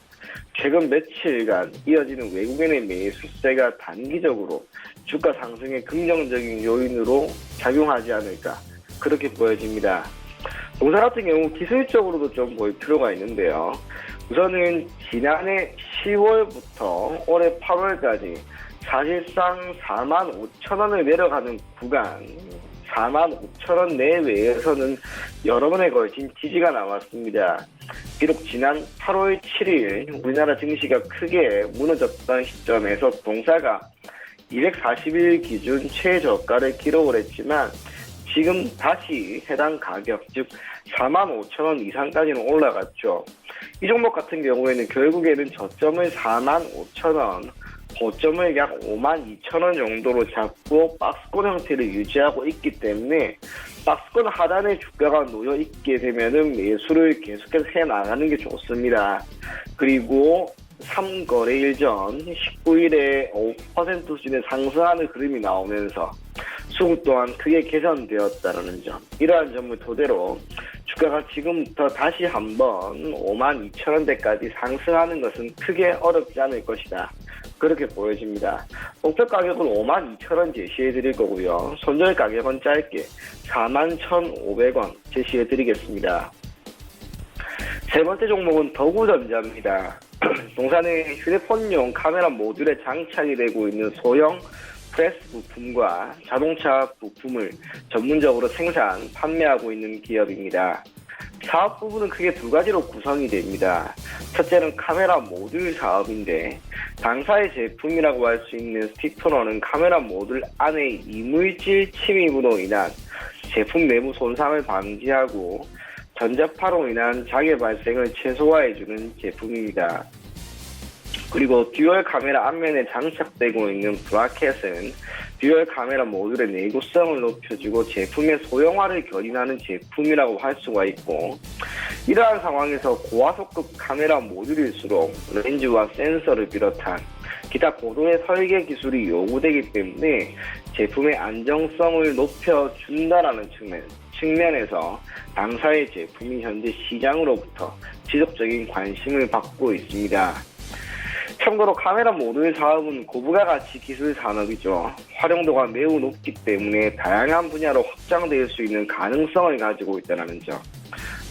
최근 며칠간 이어지는 외국인의 매수세가 단기적으로 주가 상승의 긍정적인 요인으로 작용하지 않을까 그렇게 보여집니다. 동사 같은 경우 기술적으로도 좀 볼 필요가 있는데요. 우선은 지난해 10월부터 올해 8월까지 사실상 45,000원을 내려가는 구간 45,000원 내외에서는 여러 번에 걸친 지지가 나왔습니다. 비록 지난 8월 7일 우리나라 증시가 크게 무너졌던 시점에서 동사가 240일 기준 최저가를 기록을 했지만 지금 다시 해당 가격, 즉 45,000원 이상까지는 올라갔죠. 이 종목 같은 경우에는 결국에는 저점을 45,000원, 고점을 약 52,000원 정도로 잡고 박스권 형태를 유지하고 있기 때문에 박스권 하단에 주가가 놓여 있게 되면은 매수를 계속해서 해 나가는 게 좋습니다. 그리고 3거래일 전 19일에 5% 수준의 상승하는 흐름이 나오면서 수급 또한 크게 개선되었다는 점. 이러한 점을 토대로 주가가 지금부터 다시 한번 52,000원대까지 상승하는 것은 크게 어렵지 않을 것이다. 그렇게 보여집니다. 목표 가격은 52,000원 제시해 드릴 거고요. 손절 가격은 짧게 41,500원 제시해 드리겠습니다. 세 번째 종목은 더구전자입니다. 동사는 휴대폰용 카메라 모듈에 장착이 되고 있는 소형 프레스 부품과 자동차 부품을 전문적으로 생산, 판매하고 있는 기업입니다. 사업 부분은 크게 두 가지로 구성이 됩니다. 첫째는 카메라 모듈 사업인데 당사의 제품이라고 할 수 있는 스티커너는 카메라 모듈 안에 이물질 침입으로 인한 제품 내부 손상을 방지하고 전자파로 인한 장애 발생을 최소화해주는 제품입니다. 그리고 듀얼 카메라 앞면에 장착되고 있는 브라켓은 듀얼 카메라 모듈의 내구성을 높여주고 제품의 소형화를 견인하는 제품이라고 할 수가 있고, 이러한 상황에서 고화소급 카메라 모듈일수록 렌즈와 센서를 비롯한 기타 고도의 설계 기술이 요구되기 때문에 제품의 안정성을 높여준다라는 측면에서 당사의 제품이 현재 시장으로부터 지속적인 관심을 받고 있습니다. 참고로 카메라 모듈 사업은 고부가 가치 기술 산업이죠. 활용도가 매우 높기 때문에 다양한 분야로 확장될 수 있는 가능성을 가지고 있다는 점.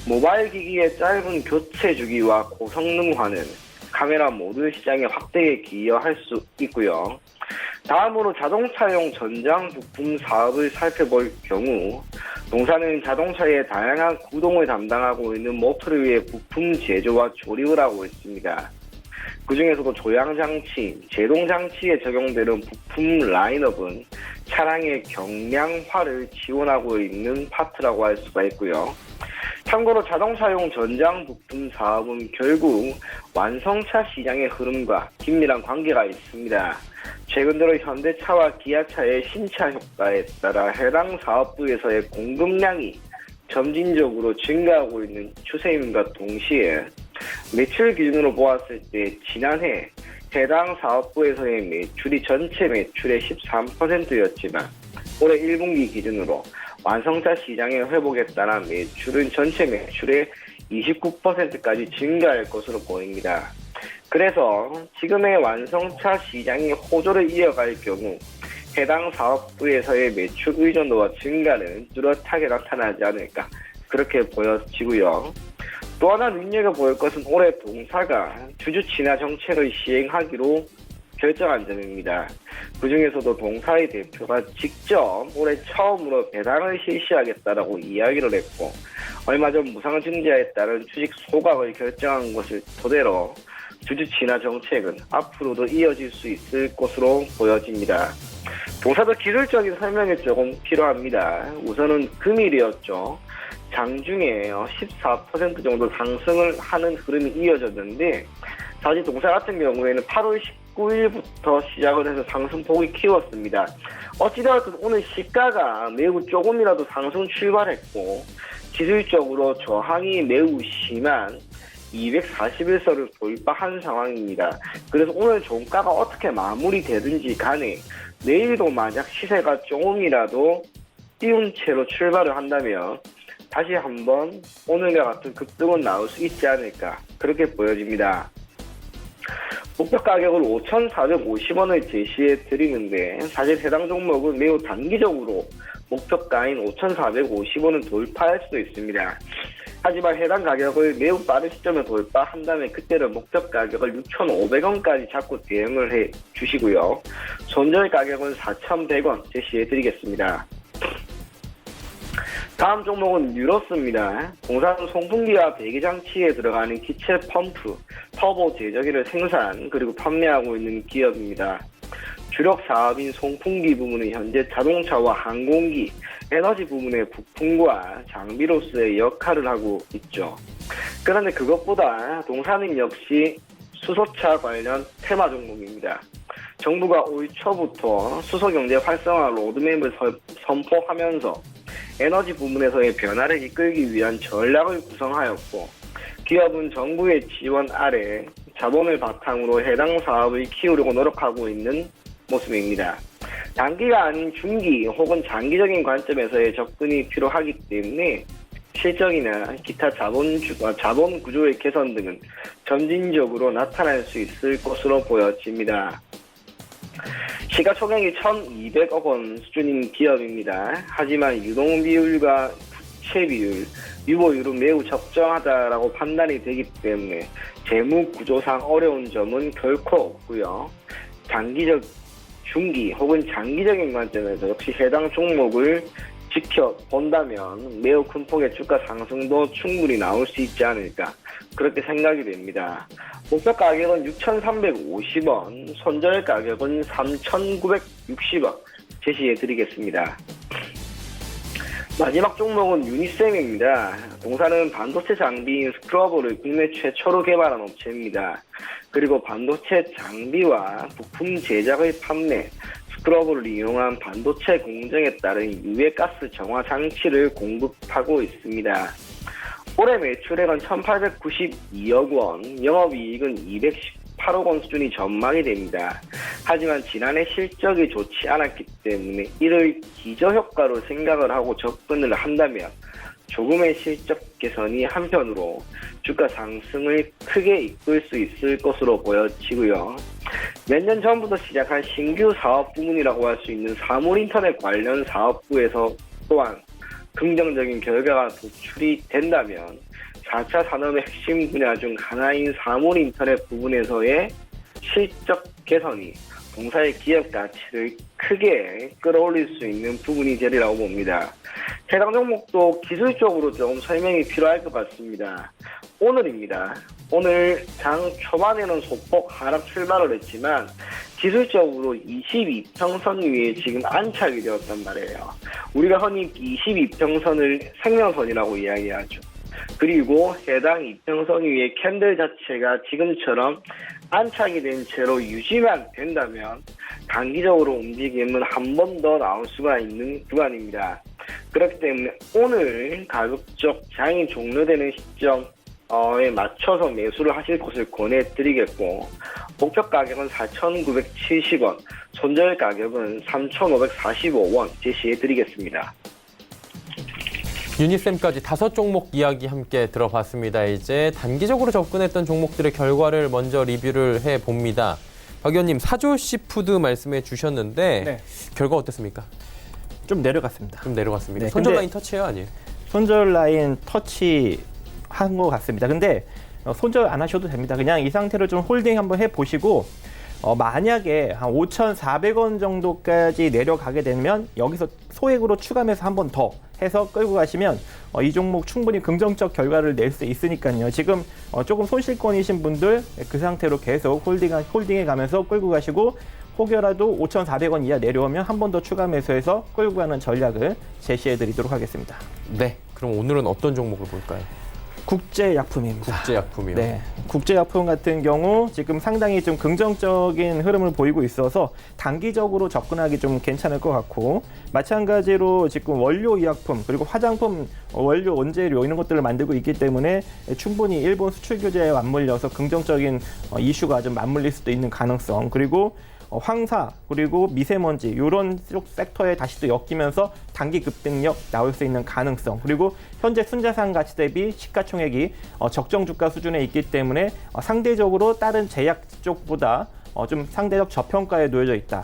모바일 기기의 짧은 교체 주기와 고성능화는 카메라 모듈 시장의 확대에 기여할 수 있고요. 다음으로 자동차용 전장 부품 사업을 살펴볼 경우, 동사는 자동차의 다양한 구동을 담당하고 있는 모터를 위해 부품 제조와 조립을 하고 있습니다. 그 중에서도 조향장치, 제동장치에 적용되는 부품 라인업은 차량의 경량화를 지원하고 있는 파트라고 할 수가 있고요. 참고로 자동차용 전장 부품 사업은 결국 완성차 시장의 흐름과 긴밀한 관계가 있습니다. 최근 들어 현대차와 기아차의 신차 효과에 따라 해당 사업부에서의 공급량이 점진적으로 증가하고 있는 추세임과 동시에 매출 기준으로 보았을 때 지난해 해당 사업부에서의 매출이 전체 매출의 13%였지만 올해 1분기 기준으로 완성차 시장의 회복에 따라 매출은 전체 매출의 29%까지 증가할 것으로 보입니다. 그래서 지금의 완성차 시장이 호조를 이어갈 경우 해당 사업부에서의 매출 의존도와 증가는 뚜렷하게 나타나지 않을까, 그렇게 보여지고요. 또 하나 눈여겨볼 것은 올해 동사가 주주 친화 정책을 시행하기로 결정한 점입니다. 그 중에서도 동사의 대표가 직접 올해 처음으로 배당을 실시하겠다라고 이야기를 했고, 얼마 전 무상증자에 따른 주식 소각을 결정한 것을 토대로 주주 친화 정책은 앞으로도 이어질 수 있을 것으로 보여집니다. 동사도 기술적인 설명이 조금 필요합니다. 우선은 금일이었죠. 장중에 14% 정도 상승을 하는 흐름이 이어졌는데, 사실 동사 같은 경우에는 8월 19일부터 시작을 해서 상승폭이 키웠습니다. 어찌되었든 오늘 시가가 매우 조금이라도 상승 출발했고, 기술적으로 저항이 매우 심한 241선을 돌파한 상황입니다. 그래서 오늘 종가가 어떻게 마무리되든지 간에 내일도 만약 시세가 조금이라도 띄운 채로 출발을 한다면 다시 한번 오늘과 같은 급등은 나올 수 있지 않을까, 그렇게 보여집니다. 목표 가격을 5,450원을 제시해 드리는데, 사실 해당 종목은 매우 단기적으로 목표가인 5,450원은 돌파할 수도 있습니다. 하지만 해당 가격을 매우 빠른 시점에 돌파한다면 그때는 목표 가격을 6,500원까지 잡고 대응을 해 주시고요. 손절 가격은 4,100원 제시해 드리겠습니다. 다음 종목은 뉴러스입니다. 공사는 송풍기와 배기장치에 들어가는 기체 펌프, 터보 제저기를 생산 그리고 판매하고 있는 기업입니다. 주력 사업인 송풍기 부문은 현재 자동차와 항공기, 에너지 부문의 부품과 장비로서의 역할을 하고 있죠. 그런데 그것보다 동사는 역시 수소차 관련 테마 종목입니다. 정부가 올 초부터 수소경제 활성화 로드맵을 선포하면서 에너지 부문에서의 변화를 이끌기 위한 전략을 구성하였고, 기업은 정부의 지원 아래 자본을 바탕으로 해당 사업을 키우려고 노력하고 있는 모습입니다. 단기가 아닌 중기 혹은 장기적인 관점에서의 접근이 필요하기 때문에 실적이나 기타 자본 구조의 개선 등은 점진적으로 나타날 수 있을 것으로 보여집니다. 시가총액이 1,200억 원 수준인 기업입니다. 하지만 유동 비율과 부채 비율, 유보율은 매우 적정하다라고 판단이 되기 때문에 재무 구조상 어려운 점은 결코 없고요. 단기적, 중기 혹은 장기적인 관점에서 역시 해당 종목을 지켜본다면 매우 큰 폭의 주가 상승도 충분히 나올 수 있지 않을까 그렇게 생각이 됩니다. 목표 가격은 6,350원, 손절 가격은 3,960원 제시해드리겠습니다. 마지막 종목은 유니셈입니다. 동사는 반도체 장비인 스크러버를 국내 최초로 개발한 업체입니다. 그리고 반도체 장비와 부품 제작의 판매, 스크러버를 이용한 반도체 공정에 따른 유해가스 정화 장치를 공급하고 있습니다. 올해 매출액은 1,892억 원, 영업이익은 218억 원 수준이 전망이 됩니다. 하지만 지난해 실적이 좋지 않았기 때문에 이를 기저효과로 생각을 하고 접근을 한다면 조금의 실적 개선이 한편으로 주가 상승을 크게 이끌 수 있을 것으로 보여지고요. 몇 년 전부터 시작한 신규 사업 부문이라고 할 수 있는 사물인터넷 관련 사업부에서 또한 긍정적인 결과가 도출이 된다면 4차 산업의 핵심 분야 중 하나인 사물인터넷 부분에서의 실적 개선이 동사의 기업 가치를 크게 끌어올릴 수 있는 부분이 되리라고 봅니다. 해당 종목도 기술적으로 좀 설명이 필요할 것 같습니다. 오늘입니다. 오늘 장 초반에는 소폭 하락 출발을 했지만 기술적으로 22평선 위에 지금 안착이 되었단 말이에요. 우리가 흔히 22평선을 생명선이라고 이야기하죠. 그리고 해당 이평선 위에 캔들 자체가 지금처럼 안착이 된 채로 유지만 된다면 단기적으로 움직임은 한 번 더 나올 수가 있는 구간입니다. 그렇기 때문에 오늘 가급적 장이 종료되는 시점에 맞춰서 매수를 하실 것을 권해드리겠고, 목표 가격은 4,970원, 손절 가격은 3,545원 제시해드리겠습니다. 유니셈까지 5종목 이야기 함께 들어봤습니다. 이제 단기적으로 접근했던 종목들의 결과를 먼저 리뷰를 해봅니다. 박 의원님, 사조씨푸드 말씀해 주셨는데 네. 결과 어땠습니까? 좀 내려갔습니다. 좀 내려갔습니다. 네, 손절 근데 라인 터치예요, 아니에요? 손절 라인 터치한 것 같습니다. 근데 손절 안 하셔도 됩니다. 그냥 이 상태로 좀 홀딩 한번 해보시고 만약에 한 5,400원 정도까지 내려가게 되면 여기서 소액으로 추가 매수 한 번 더 해서 끌고 가시면 이 종목 충분히 긍정적 결과를 낼 수 있으니까요. 지금 조금 손실권이신 분들 그 상태로 계속 홀딩해 가면서 끌고 가시고, 혹여라도 5,400원 이하 내려오면 한 번 더 추가 매수해서 끌고 가는 전략을 제시해 드리도록 하겠습니다. 네, 그럼 오늘은 어떤 종목을 볼까요? 국제약품입니다. 국제약품이요. 네, 국제약품 같은 경우 지금 상당히 좀 긍정적인 흐름을 보이고 있어서 단기적으로 접근하기 좀 괜찮을 것 같고, 마찬가지로 지금 원료 의약품 그리고 화장품 원료 원재료 이런 것들을 만들고 있기 때문에 충분히 일본 수출 규제에 맞물려서 긍정적인 이슈가 좀 맞물릴 수도 있는 가능성, 그리고 황사 그리고 미세먼지 이런 쪽 섹터에 다시 또 엮이면서 단기 급등력 나올 수 있는 가능성, 그리고 현재 순자산 가치 대비 시가총액이 적정 주가 수준에 있기 때문에 상대적으로 다른 제약 쪽보다 좀 상대적 저평가에 놓여져 있다.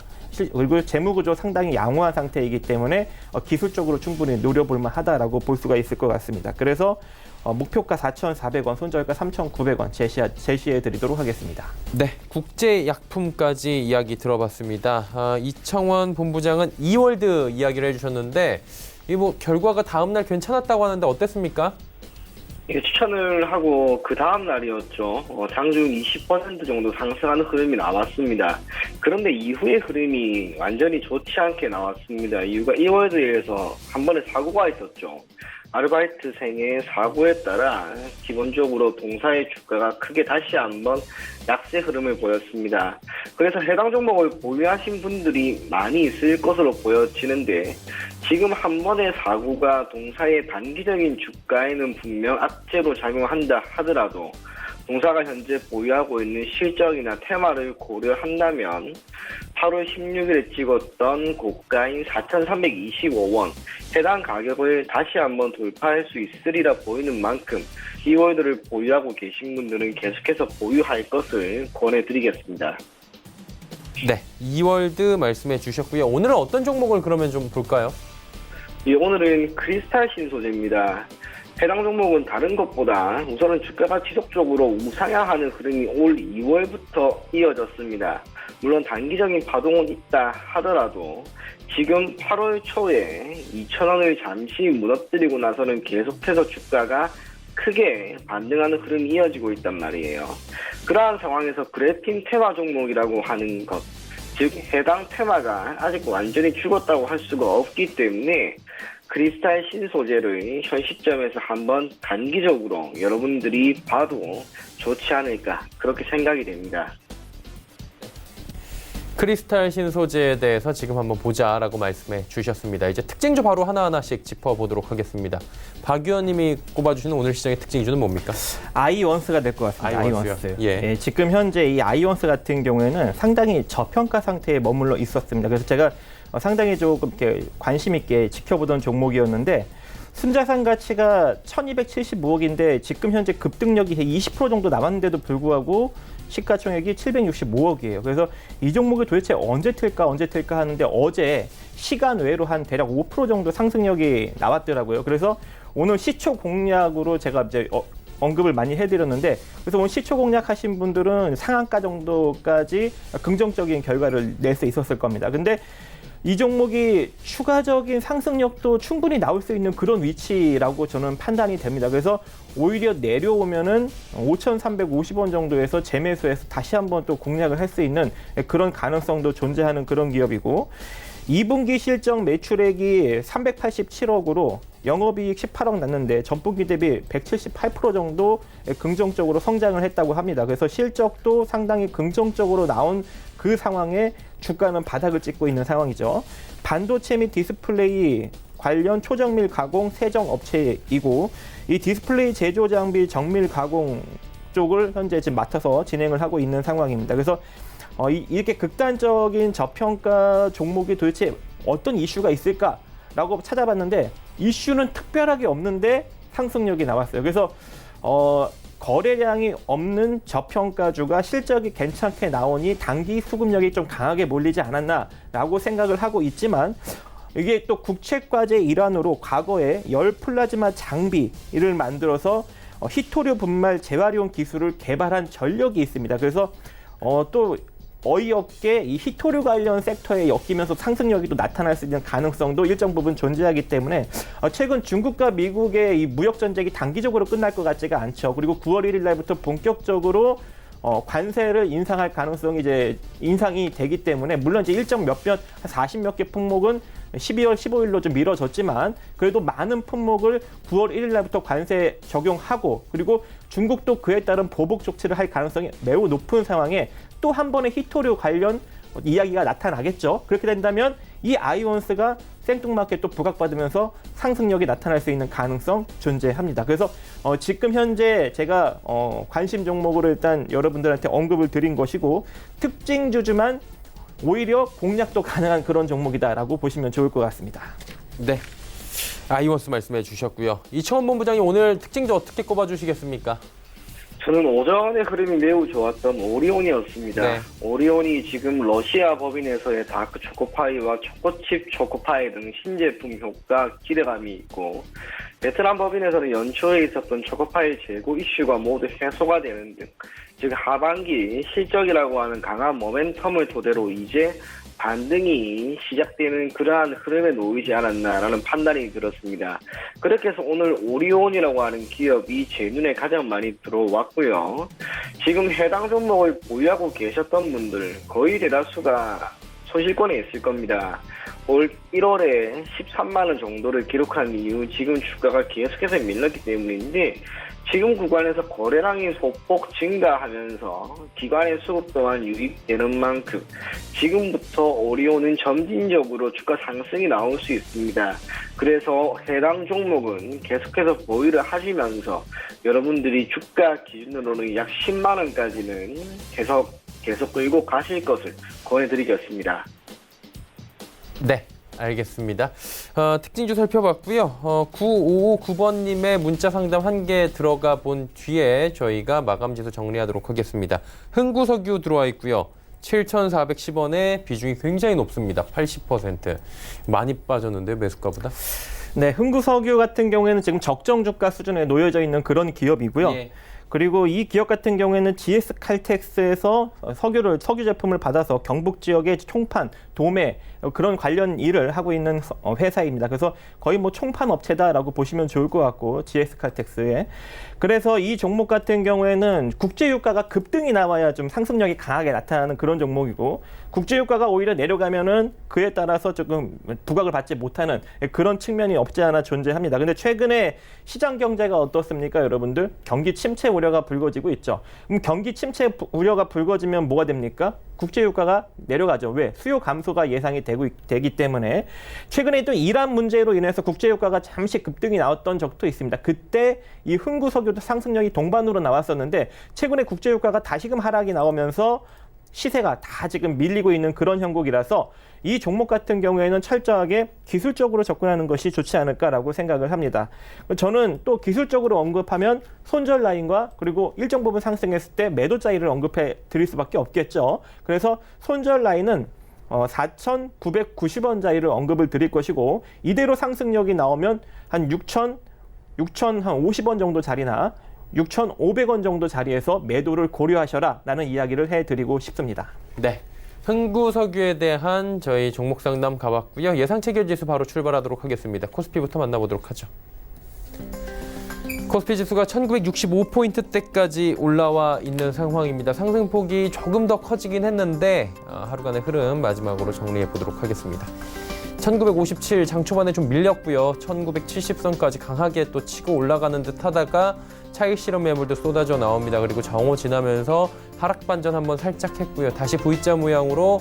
그리고 재무구조 상당히 양호한 상태이기 때문에 기술적으로 충분히 노려볼 만하다라고 볼 수가 있을 것 같습니다. 그래서 목표가 4,400원, 손절가 3,900원 제시해 드리도록 하겠습니다. 네, 국제약품까지 이야기 들어봤습니다. 이청원 본부장은 이월드 이야기를 해주셨는데, 이 뭐 결과가 다음 날 괜찮았다고 하는데 어땠습니까? 추천을 하고 그 다음 날이었죠. 장중 20% 정도 상승하는 흐름이 나왔습니다. 그런데 이후의 흐름이 완전히 좋지 않게 나왔습니다. 이유가 이월드에서 한 번에 사고가 있었죠. 아르바이트생의 사고에 따라 기본적으로 동사의 주가가 크게 다시 한번 약세 흐름을 보였습니다. 그래서 해당 종목을 보유하신 분들이 많이 있을 것으로 보여지는데, 지금 한 번의 사고가 동사의 단기적인 주가에는 분명 악재로 작용한다 하더라도 동사가 현재 보유하고 있는 실적이나 테마를 고려한다면 8월 16일에 찍었던 고가인 4,325원 해당 가격을 다시 한번 돌파할 수 있으리라 보이는 만큼 이월드를 보유하고 계신 분들은 계속해서 보유할 것을 권해드리겠습니다. 네, 이월드 말씀해 주셨고요. 오늘은 어떤 종목을 그러면 좀 볼까요? 예, 오늘은 크리스탈 신소재입니다. 해당 종목은 다른 것보다 우선은 주가가 지속적으로 우상향하는 흐름이 올 2월부터 이어졌습니다. 물론 단기적인 파동은 있다 하더라도 지금 8월 초에 2,000원을 잠시 무너뜨리고 나서는 계속해서 주가가 크게 반등하는 흐름이 이어지고 있단 말이에요. 그러한 상황에서 그래핀 테마 종목이라고 하는 것, 즉 해당 테마가 아직 완전히 죽었다고 할 수가 없기 때문에 크리스탈 신소재를 현 시점에서 한번 단기적으로 여러분들이 봐도 좋지 않을까 그렇게 생각이 됩니다. 크리스탈 신소재에 대해서 지금 한번 보자라고 말씀해 주셨습니다. 이제 특징주 바로 하나하나씩 짚어보도록 하겠습니다. 박 의원님이 꼽아주시는 오늘 시장의 특징주는 뭡니까? 아이원스가 될 것 같습니다. 아이원스요? 예. 지금 현재 이 아이원스 같은 경우에는 상당히 저평가 상태에 머물러 있었습니다. 그래서 제가 상당히 조금 이렇게 관심 있게 지켜보던 종목이었는데 순자산 가치가 1,275억인데 지금 현재 급등력이 20% 정도 남았는데도 불구하고 시가총액이 765억이에요. 그래서 이 종목이 도대체 언제 틀까 하는데 어제 시간 외로 한 대략 5% 정도 상승력이 나왔더라고요. 그래서 오늘 시초 공략으로 제가 이제 언급을 많이 해드렸는데 그래서 오늘 시초 공략하신 분들은 상한가 정도까지 긍정적인 결과를 낼 수 있었을 겁니다. 근데 이 종목이 추가적인 상승력도 충분히 나올 수 있는 그런 위치라고 저는 판단이 됩니다. 그래서 오히려 내려오면은 5,350원 정도에서 재매수해서 다시 한번 또 공략을 할 수 있는 그런 가능성도 존재하는 그런 기업이고 2분기 실적 매출액이 387억으로 영업이익 18억 났는데 전분기 대비 178% 정도 긍정적으로 성장을 했다고 합니다. 그래서 실적도 상당히 긍정적으로 나온 그 상황에 주가는 바닥을 찍고 있는 상황이죠. 반도체 및 디스플레이 관련 초정밀 가공 세정 업체이고 이 디스플레이 제조 장비 정밀 가공 쪽을 현재 지금 맡아서 진행을 하고 있는 상황입니다. 그래서 이렇게 극단적인 저평가 종목이 도대체 어떤 이슈가 있을까라고 찾아봤는데 이슈는 특별하게 없는데 상승력이 나왔어요. 그래서 거래량이 없는 저평가주가 실적이 괜찮게 나오니 단기 수급력이 좀 강하게 몰리지 않았나라고 생각을 하고 있지만 이게 또 국책과제 일환으로 과거에 열 플라즈마 장비를 만들어서 히토류 분말 재활용 기술을 개발한 전력이 있습니다. 그래서 또 어이없게 이 히토류 관련 sek터에 엮이면서 상승력이 또 나타날 수 있는 가능성도 일정 부분 존재하기 때문에 최근 중국과 미국의 이 무역 전쟁이 단기적으로 끝날 것 같지가 않죠. 그리고 9월 1일 날부터 본격적으로 관세를 인상할 가능성이 이제 인상이 되기 때문에 물론 이제 일정 몇몇 한 40몇 개 품목은 12월 15일로 좀 미뤄졌지만 그래도 많은 품목을 9월 1일 날부터 관세 적용하고 그리고 중국도 그에 따른 보복 조치를 할 가능성이 매우 높은 상황에 또 한 번의 히토류 관련 이야기가 나타나겠죠. 그렇게 된다면 이 아이원스가 생뚱맞게 또 부각받으면서 상승력이 나타날 수 있는 가능성 존재합니다. 그래서 지금 현재 제가 관심 종목으로 일단 여러분들한테 언급을 드린 것이고 특징주지만 오히려 공략도 가능한 그런 종목이다라고 보시면 좋을 것 같습니다. 네, 아이원스 말씀해 주셨고요. 이청원 본부장이 오늘 특징주 어떻게 꼽아주시겠습니까? 저는 오전의 흐름이 매우 좋았던 오리온이었습니다. 네. 오리온이 지금 러시아 법인에서의 다크 초코파이와 초코칩 초코파이 등 신제품 효과 기대감이 있고 베트남 법인에서는 연초에 있었던 초코파이 재고 이슈가 모두 해소가 되는 등 즉 하반기 실적이라고 하는 강한 모멘텀을 토대로 이제 반등이 시작되는 그러한 흐름에 놓이지 않았나라는 판단이 들었습니다. 그렇게 해서 오늘 오리온이라고 하는 기업이 제 눈에 가장 많이 들어왔고요. 지금 해당 종목을 보유하고 계셨던 분들 거의 대다수가 손실권에 있을 겁니다. 올 1월에 13만 원 정도를 기록한 이후 지금 주가가 계속해서 밀렸기 때문인데 지금 구간에서 거래량이 소폭 증가하면서 기관의 수급 또한 유입되는 만큼 지금부터 오리온은 점진적으로 주가 상승이 나올 수 있습니다. 그래서 해당 종목은 계속해서 보유를 하시면서 여러분들이 주가 기준으로는 약 10만 원까지는 계속 끌고 가실 것을 권해드리겠습니다. 네, 알겠습니다. 특징주 살펴봤고요. 9559번님의 문자 상담 1개 들어가 본 뒤에 저희가 마감지수 정리하도록 하겠습니다. 흥구석유 들어와 있고요. 7,410원에 비중이 굉장히 높습니다. 80%. 많이 빠졌는데요, 매수가보다. 네, 흥구석유 같은 경우에는 지금 적정 주가 수준에 놓여져 있는 그런 기업이고요. 예. 그리고 이 기업 같은 경우에는 GS 칼텍스에서 석유 제품을 받아서 경북 지역의 총판, 도매 그런 관련 일을 하고 있는 회사입니다. 그래서 거의 뭐 총판 업체다라고 보시면 좋을 것 같고, GS 칼텍스에. 그래서 이 종목 같은 경우에는 국제유가가 급등이 나와야 좀 상승력이 강하게 나타나는 그런 종목이고, 국제유가가 오히려 내려가면은 그에 따라서 조금 부각을 받지 못하는 그런 측면이 없지 않아 존재합니다. 근데 최근에 시장 경제가 어떻습니까, 여러분들? 경기 침체 우려가 불거지고 있죠. 그럼 경기 침체 우려가 불거지면 뭐가 됩니까? 국제유가가 내려가죠. 왜? 수요 감소가 예상이 되기 때문에. 최근에 또 이란 문제로 인해서 국제유가가 잠시 급등이 나왔던 적도 있습니다. 그때 이 흥구석유도 상승력이 동반으로 나왔었는데, 최근에 국제유가가 다시금 하락이 나오면서 시세가 다 지금 밀리고 있는 그런 형국이라서 이 종목 같은 경우에는 철저하게 기술적으로 접근하는 것이 좋지 않을까라고 생각을 합니다. 저는 또 기술적으로 언급하면 손절 라인과 그리고 일정 부분 상승했을 때 매도 자리를 언급해 드릴 수밖에 없겠죠. 그래서 손절 라인은 4,990원 자리를 언급을 드릴 것이고, 이대로 상승력이 나오면 한 6,050원 정도 자리나 6,500원 정도 자리에서 매도를 고려하셔라 라는 이야기를 해드리고 싶습니다. 네. 흥구석유에 대한 저희 종목 상담 가봤고요. 예상 체결지수 바로 출발하도록 하겠습니다. 코스피부터 만나보도록 하죠. 코스피 지수가 1965포인트대까지 올라와 있는 상황입니다. 상승폭이 조금 더 커지긴 했는데 하루간의 흐름 마지막으로 정리해 보도록 하겠습니다. 1957 장 초반에 좀 밀렸고요. 1970선까지 강하게 또 치고 올라가는 듯 하다가 차익 실험 매물도 쏟아져 나옵니다. 그리고 정오 지나면서 하락 반전 한번 살짝 했고요. 다시 V자 모양으로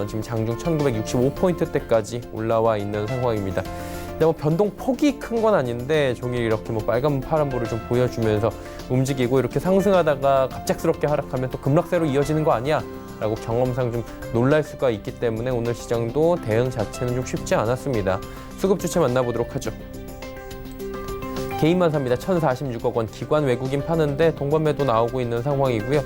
지금 장중 1965포인트대까지 올라와 있는 상황입니다. 근데 뭐 변동 폭이 큰 건 아닌데 종일 이렇게 뭐 빨간 파란불을 좀 보여주면서 움직이고, 이렇게 상승하다가 갑작스럽게 하락하면 또 급락세로 이어지는 거 아니야? 라고 경험상 좀 놀랄 수가 있기 때문에 오늘 시장도 대응 자체는 좀 쉽지 않았습니다. 수급 주체 만나보도록 하죠. 개인만 삽니다. 1,046억 원. 기관 외국인 파는데 동반 매도 나오고 있는 상황이고요.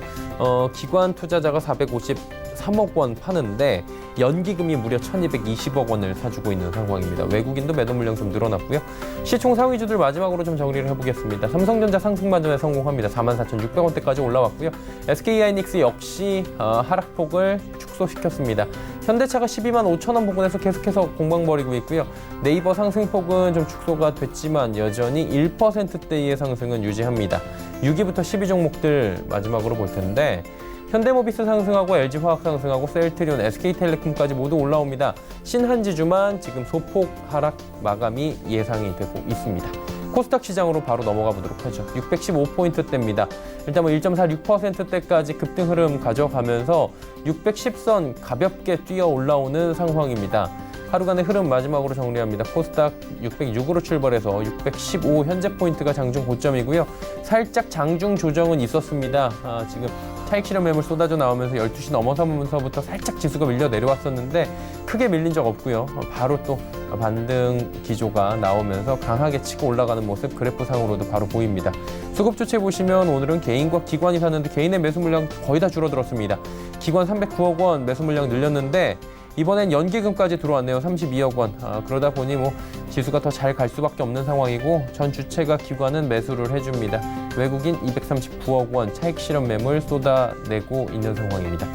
기관 투자자가 453억 원 파는데 연기금이 무려 1,220억 원을 사주고 있는 상황입니다. 외국인도 매도 물량 좀 늘어났고요. 시총 상위주들 마지막으로 좀 정리를 해보겠습니다. 삼성전자 상승 반전에 성공합니다. 44,600원대까지 올라왔고요. SK하이닉스 역시 하락폭을 축소시켰습니다. 현대차가 12만 5천 원 부근에서 계속해서 공방 벌이고 있고요. 네이버 상승폭은 좀 축소가 됐지만 여전히 1%대의 상승은 유지합니다. 6위부터 10위 종목들 마지막으로 볼 텐데, 현대모비스 상승하고 LG화학 상승하고 셀트리온, SK텔레콤까지 모두 올라옵니다. 신한지주만 지금 소폭 하락 마감이 예상이 되고 있습니다. 코스닥 시장으로 바로 넘어가 보도록 하죠. 615포인트대입니다. 일단 뭐 1.46%대까지 급등 흐름 가져가면서 610선 가볍게 뛰어 올라오는 상황입니다. 하루간의 흐름 마지막으로 정리합니다. 코스닥 606으로 출발해서 615 현재 포인트가 장중 고점이고요. 살짝 장중 조정은 있었습니다. 지금 차익 실험 매물 쏟아져 나오면서 12시 넘어서면서부터 살짝 지수가 밀려 내려왔었는데 크게 밀린 적 없고요. 바로 또 반등 기조가 나오면서 강하게 치고 올라가는 모습 그래프상으로도 바로 보입니다. 수급 주체 보시면 오늘은 개인과 기관이 샀는데 개인의 매수 물량 거의 다 줄어들었습니다. 기관 309억 원 매수 물량 늘렸는데 이번엔 연기금까지 들어왔네요. 32억 원. 그러다 보니 뭐 지수가 더 잘 갈 수밖에 없는 상황이고, 전 주체가 기관은 매수를 해줍니다. 외국인 239억 원 차익 실험 매물 쏟아내고 있는 상황입니다.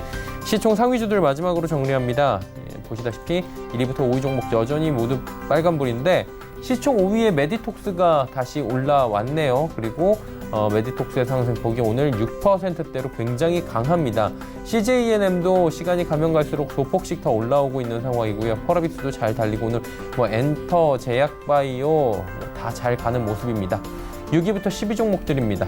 시총 상위주들 마지막으로 정리합니다. 보시다시피 1위부터 5위 종목 여전히 모두 빨간불인데 시총 5위의 메디톡스가 다시 올라왔네요. 그리고 메디톡스의 상승폭이 오늘 6%대로 굉장히 강합니다. CJENM도 시간이 가면 갈수록 소폭씩 더 올라오고 있는 상황이고요. 펄어비스도 잘 달리고 오늘 엔터, 제약바이오 다 잘 가는 모습입니다. 6위부터 10위 종목들입니다.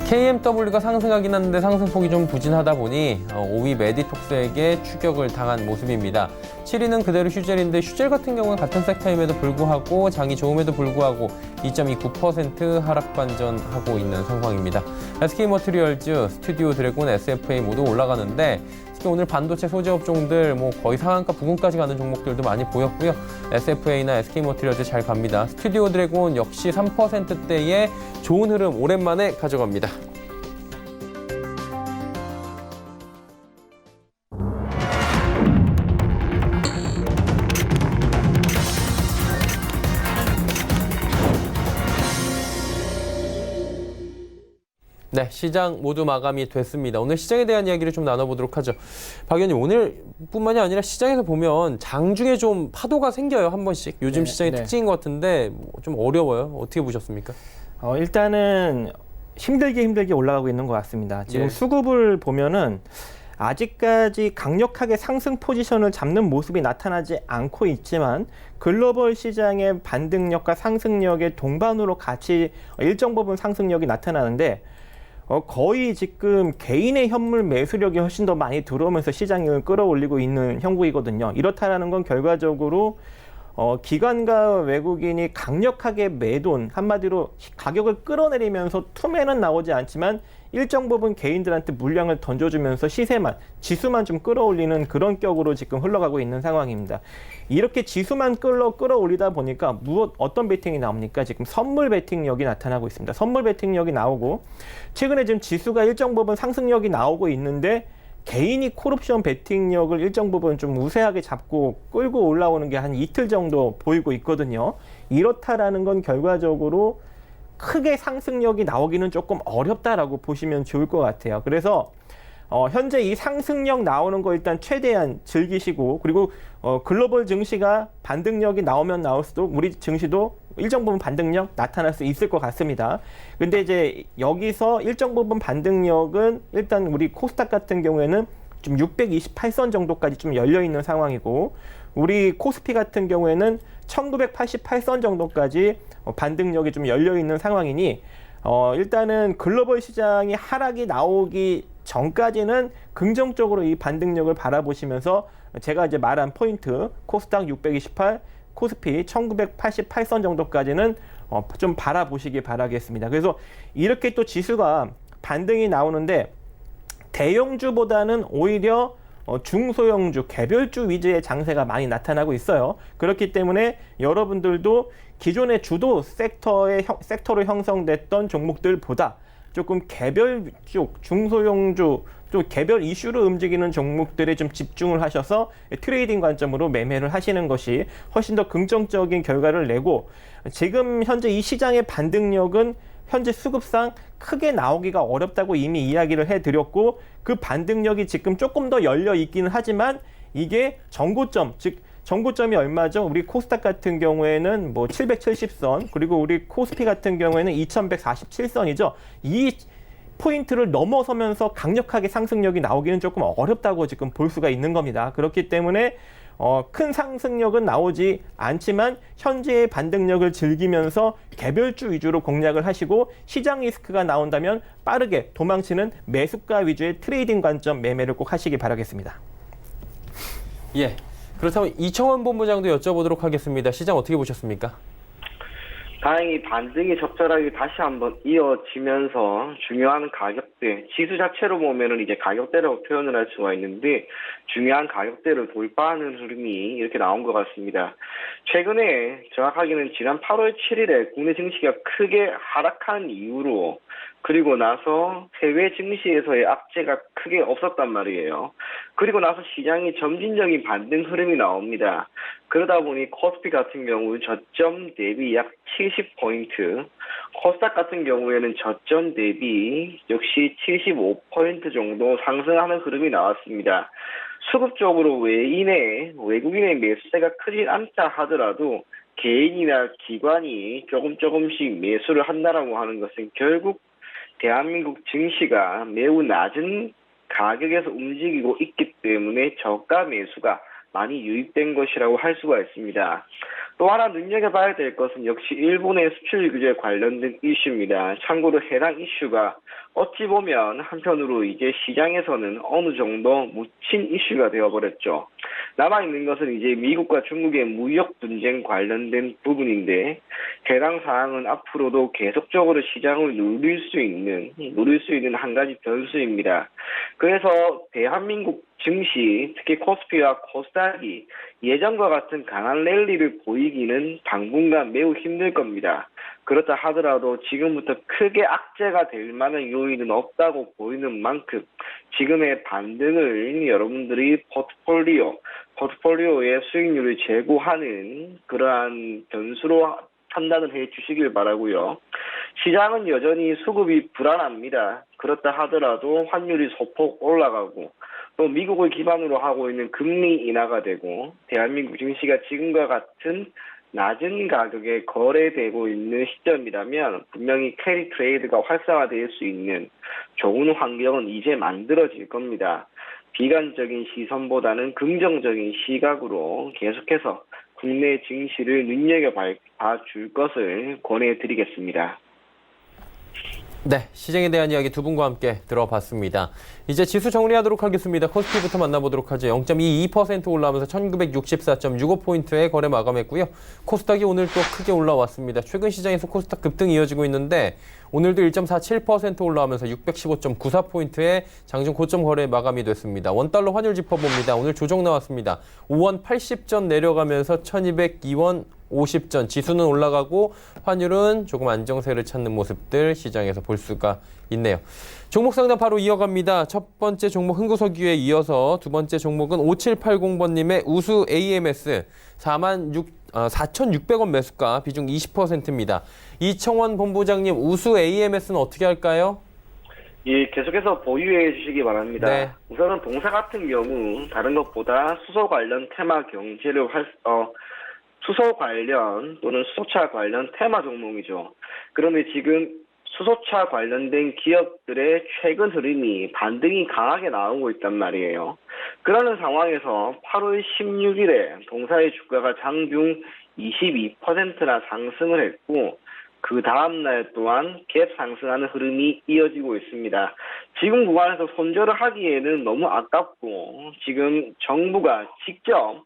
KMW가 상승하긴 하는데 상승폭이 좀 부진하다 보니 5위 메디톡스에게 추격을 당한 모습입니다. 7위는 그대로 휴젤인데 휴젤 같은 경우는 같은 섹터임에도 불구하고 장이 좋음에도 불구하고 2.29% 하락 반전하고 있는 상황입니다. SK머티리얼즈, 스튜디오 드래곤, SFA 모두 올라가는데 특히 오늘 반도체 소재 업종들 거의 상한가 부근까지 가는 종목들도 많이 보였고요. SFA나 SK머티리얼즈 잘 갑니다. 스튜디오 드래곤 역시 3%대의 좋은 흐름 오랜만에 가져갑니다. 네, 시장 모두 마감이 됐습니다. 오늘 시장에 대한 이야기를 좀 나눠보도록 하죠. 박 의원님, 오늘뿐만이 아니라 시장에서 보면 장중에 좀 파도가 생겨요, 한 번씩. 요즘 시장의 특징인 것 같은데 좀 어려워요. 어떻게 보셨습니까? 일단은 힘들게 올라가고 있는 것 같습니다. 지금 수급을 보면은 아직까지 강력하게 상승 포지션을 잡는 모습이 나타나지 않고 있지만 글로벌 시장의 반등력과 상승력의 동반으로 같이 일정 부분 상승력이 나타나는데 거의 지금 개인의 현물 매수력이 훨씬 더 많이 들어오면서 시장을 끌어올리고 있는 형국이거든요. 이렇다라는 건 결과적으로 기관과 외국인이 강력하게 매돈, 한마디로 가격을 끌어내리면서 투매는 나오지 않지만 일정 부분 개인들한테 물량을 던져주면서 시세만, 지수만 좀 끌어올리는 그런 격으로 지금 흘러가고 있는 상황입니다. 이렇게 지수만 끌어올리다 보니까 어떤 베팅이 나옵니까? 지금 선물 베팅력이 나타나고 있습니다. 선물 베팅력이 나오고 최근에 지금 지수가 일정 부분 상승력이 나오고 있는데 개인이 콜옵션 베팅력을 일정 부분 좀 우세하게 잡고 끌고 올라오는 게 한 이틀 정도 보이고 있거든요. 이렇다라는 건 결과적으로 크게 상승력이 나오기는 조금 어렵다라고 보시면 좋을 것 같아요. 그래서 현재 이 상승력 나오는 거 일단 최대한 즐기시고, 그리고 글로벌 증시가 반등력이 나오면 나올수록 우리 증시도 일정 부분 반등력 나타날 수 있을 것 같습니다. 근데 이제 여기서 일정 부분 반등력은 일단 우리 코스닥 같은 경우에는 좀 628선 정도까지 좀 열려 있는 상황이고, 우리 코스피 같은 경우에는 1988선 정도까지 반등력이 좀 열려 있는 상황이니 일단은 글로벌 시장이 하락이 나오기 전까지는 긍정적으로 이 반등력을 바라보시면서 제가 이제 말한 포인트 코스닥 628, 코스피 1988선 정도까지는 좀 바라보시기 바라겠습니다. 그래서 이렇게 또 지수가 반등이 나오는데 대형주보다는 오히려 중소형주, 개별주 위주의 장세가 많이 나타나고 있어요. 그렇기 때문에 여러분들도 기존의 주도 섹터로 형성됐던 종목들보다 조금 개별 쪽, 중소형주, 또 개별 이슈로 움직이는 종목들에 좀 집중을 하셔서 트레이딩 관점으로 매매를 하시는 것이 훨씬 더 긍정적인 결과를 내고, 지금 현재 이 시장의 반등력은 현재 수급상 크게 나오기가 어렵다고 이미 이야기를 해드렸고, 그 반등력이 지금 조금 더 열려 있기는 하지만 이게 정고점, 즉 정고점이 얼마죠? 우리 코스닥 같은 경우에는 770선, 그리고 우리 코스피 같은 경우에는 2147선이죠. 이 포인트를 넘어서면서 강력하게 상승력이 나오기는 조금 어렵다고 지금 볼 수가 있는 겁니다. 그렇기 때문에 큰 상승력은 나오지 않지만 현재의 반등력을 즐기면서 개별주 위주로 공략을 하시고, 시장 리스크가 나온다면 빠르게 도망치는 매수가 위주의 트레이딩 관점 매매를 꼭 하시기 바라겠습니다. 예. 그렇다면 이청원 본부장도 여쭤보도록 하겠습니다. 시장 어떻게 보셨습니까? 다행히 반등이 적절하게 다시 한번 이어지면서 중요한 가격대, 지수 자체로 보면은 이제 가격대라고 표현을 할 수가 있는데 중요한 가격대를 돌파하는 흐름이 이렇게 나온 것 같습니다. 최근에 정확하게는 지난 8월 7일에 국내 증시가 크게 하락한 이후로, 그리고 나서 해외 증시에서의 악재가 크게 없었단 말이에요. 그리고 나서 시장이 점진적인 반등 흐름이 나옵니다. 그러다 보니 코스피 같은 경우 저점 대비 약 70포인트, 코스닥 같은 경우에는 저점 대비 역시 75포인트 정도 상승하는 흐름이 나왔습니다. 수급적으로 외국인의 매수세가 크진 않다 하더라도 개인이나 기관이 조금씩 매수를 한다라고 하는 것은 결국 대한민국 증시가 매우 낮은 가격에서 움직이고 있기 때문에 저가 매수가 많이 유입된 것이라고 할 수가 있습니다. 또 하나 눈여겨봐야 될 것은 역시 일본의 수출 규제 관련된 이슈입니다. 참고로 해당 이슈가 어찌 보면 한편으로 이제 시장에서는 어느 정도 묻힌 이슈가 되어버렸죠. 남아있는 것은 이제 미국과 중국의 무역 분쟁 관련된 부분인데 해당 사항은 앞으로도 계속적으로 시장을 누릴 수 있는 한 가지 변수입니다. 그래서 대한민국 증시, 특히 코스피와 코스닥이 예전과 같은 강한 랠리를 보이기는 당분간 매우 힘들 겁니다. 그렇다 하더라도 지금부터 크게 악재가 될 만한 요인은 없다고 보이는 만큼 지금의 반등을 여러분들이 포트폴리오의 수익률을 제고하는 그러한 변수로 판단을 해 주시길 바라고요. 시장은 여전히 수급이 불안합니다. 그렇다 하더라도 환율이 소폭 올라가고 또 미국을 기반으로 하고 있는 금리 인하가 되고 대한민국 증시가 지금과 같은 낮은 가격에 거래되고 있는 시점이라면 분명히 캐리 트레이드가 활성화될 수 있는 좋은 환경은 이제 만들어질 겁니다. 비관적인 시선보다는 긍정적인 시각으로 계속해서 국내 증시를 눈여겨봐 줄 것을 권해드리겠습니다. 네, 시장에 대한 이야기 두 분과 함께 들어봤습니다. 이제 지수 정리하도록 하겠습니다. 코스피부터 만나보도록 하죠. 0.22% 올라오면서 1964.65포인트에 거래 마감했고요. 코스닥이 오늘 또 크게 올라왔습니다. 최근 시장에서 코스닥 급등 이어지고 있는데 오늘도 1.47% 올라오면서 615.94포인트에 장중 고점 거래 마감이 됐습니다. 원달러 환율 짚어봅니다. 오늘 조정 나왔습니다. 5원 80전 내려가면서 1202원 50전, 지수는 올라가고 환율은 조금 안정세를 찾는 모습들 시장에서 볼 수가 있네요. 종목 상담 바로 이어갑니다. 첫 번째 종목 흥구석유에 이어서 두 번째 종목은 5780번님의 우수 AMS 4,600원 매수가 비중 20%입니다. 이청원 본부장님, 우수 AMS는 어떻게 할까요? 예, 계속해서 보유해 주시기 바랍니다. 네. 우선은 동사 같은 경우 다른 것보다 수소 관련 테마 경제를 수소 관련 또는 수소차 관련 테마 종목이죠. 그런데 지금 수소차 관련된 기업들의 최근 흐름이 반등이 강하게 나오고 있단 말이에요. 그러는 상황에서 8월 16일에 동사의 주가가 장중 22%나 상승을 했고 그 다음날 또한 갭 상승하는 흐름이 이어지고 있습니다. 지금 구간에서 손절을 하기에는 너무 아깝고 지금 정부가 직접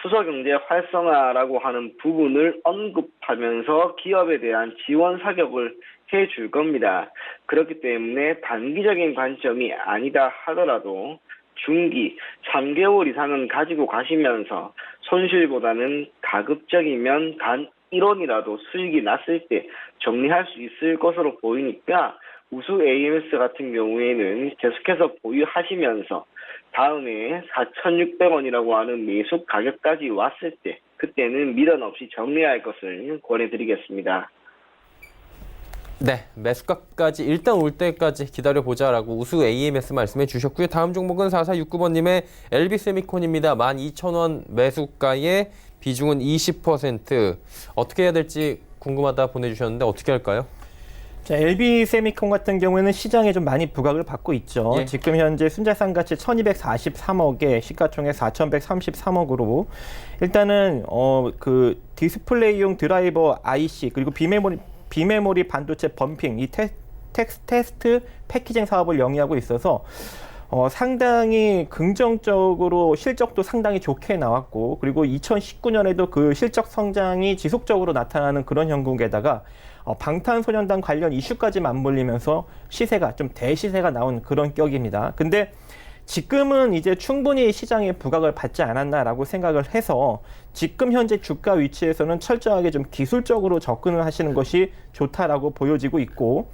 수소경제 활성화라고 하는 부분을 언급하면서 기업에 대한 지원 사격을 해줄 겁니다. 그렇기 때문에 단기적인 관점이 아니다 하더라도 중기 3개월 이상은 가지고 가시면서 손실보다는 가급적이면 단 1원이라도 수익이 났을 때 정리할 수 있을 것으로 보이니까 우수 AMS 같은 경우에는 계속해서 보유하시면서 다음에 4,600원이라고 하는 매수 가격까지 왔을 때 그때는 미련 없이 정리할 것을 권해드리겠습니다. 네, 매수가까지 일단 올 때까지 기다려보자라고 우수 AMS 말씀해 주셨고요. 다음 종목은 4469번님의 LB세미콘입니다. 12,000원 매수가의 비중은 20%. 어떻게 해야 될지 궁금하다 보내주셨는데 어떻게 할까요? 자, LB세미콘 같은 경우에는 시장에 좀 많이 부각을 받고 있죠. 예. 지금 현재 순자산 가치 1,243억에 시가총액 4,133억으로 일단은 그 디스플레이용 드라이버 IC 그리고 비메모리 반도체 범핑 이 테스트 패키징 사업을 영위하고 있어서 상당히 긍정적으로 실적도 상당히 좋게 나왔고 그리고 2019년에도 그 실적 성장이 지속적으로 나타나는 그런 형국에다가 방탄소년단 관련 이슈까지 맞물리면서 시세가 좀 대시세가 나온 그런 격입니다. 근데 지금은 이제 충분히 시장에 부각을 받지 않았나라고 생각을 해서 지금 현재 주가 위치에서는 철저하게 좀 기술적으로 접근을 하시는 것이 좋다라고 보여지고 있고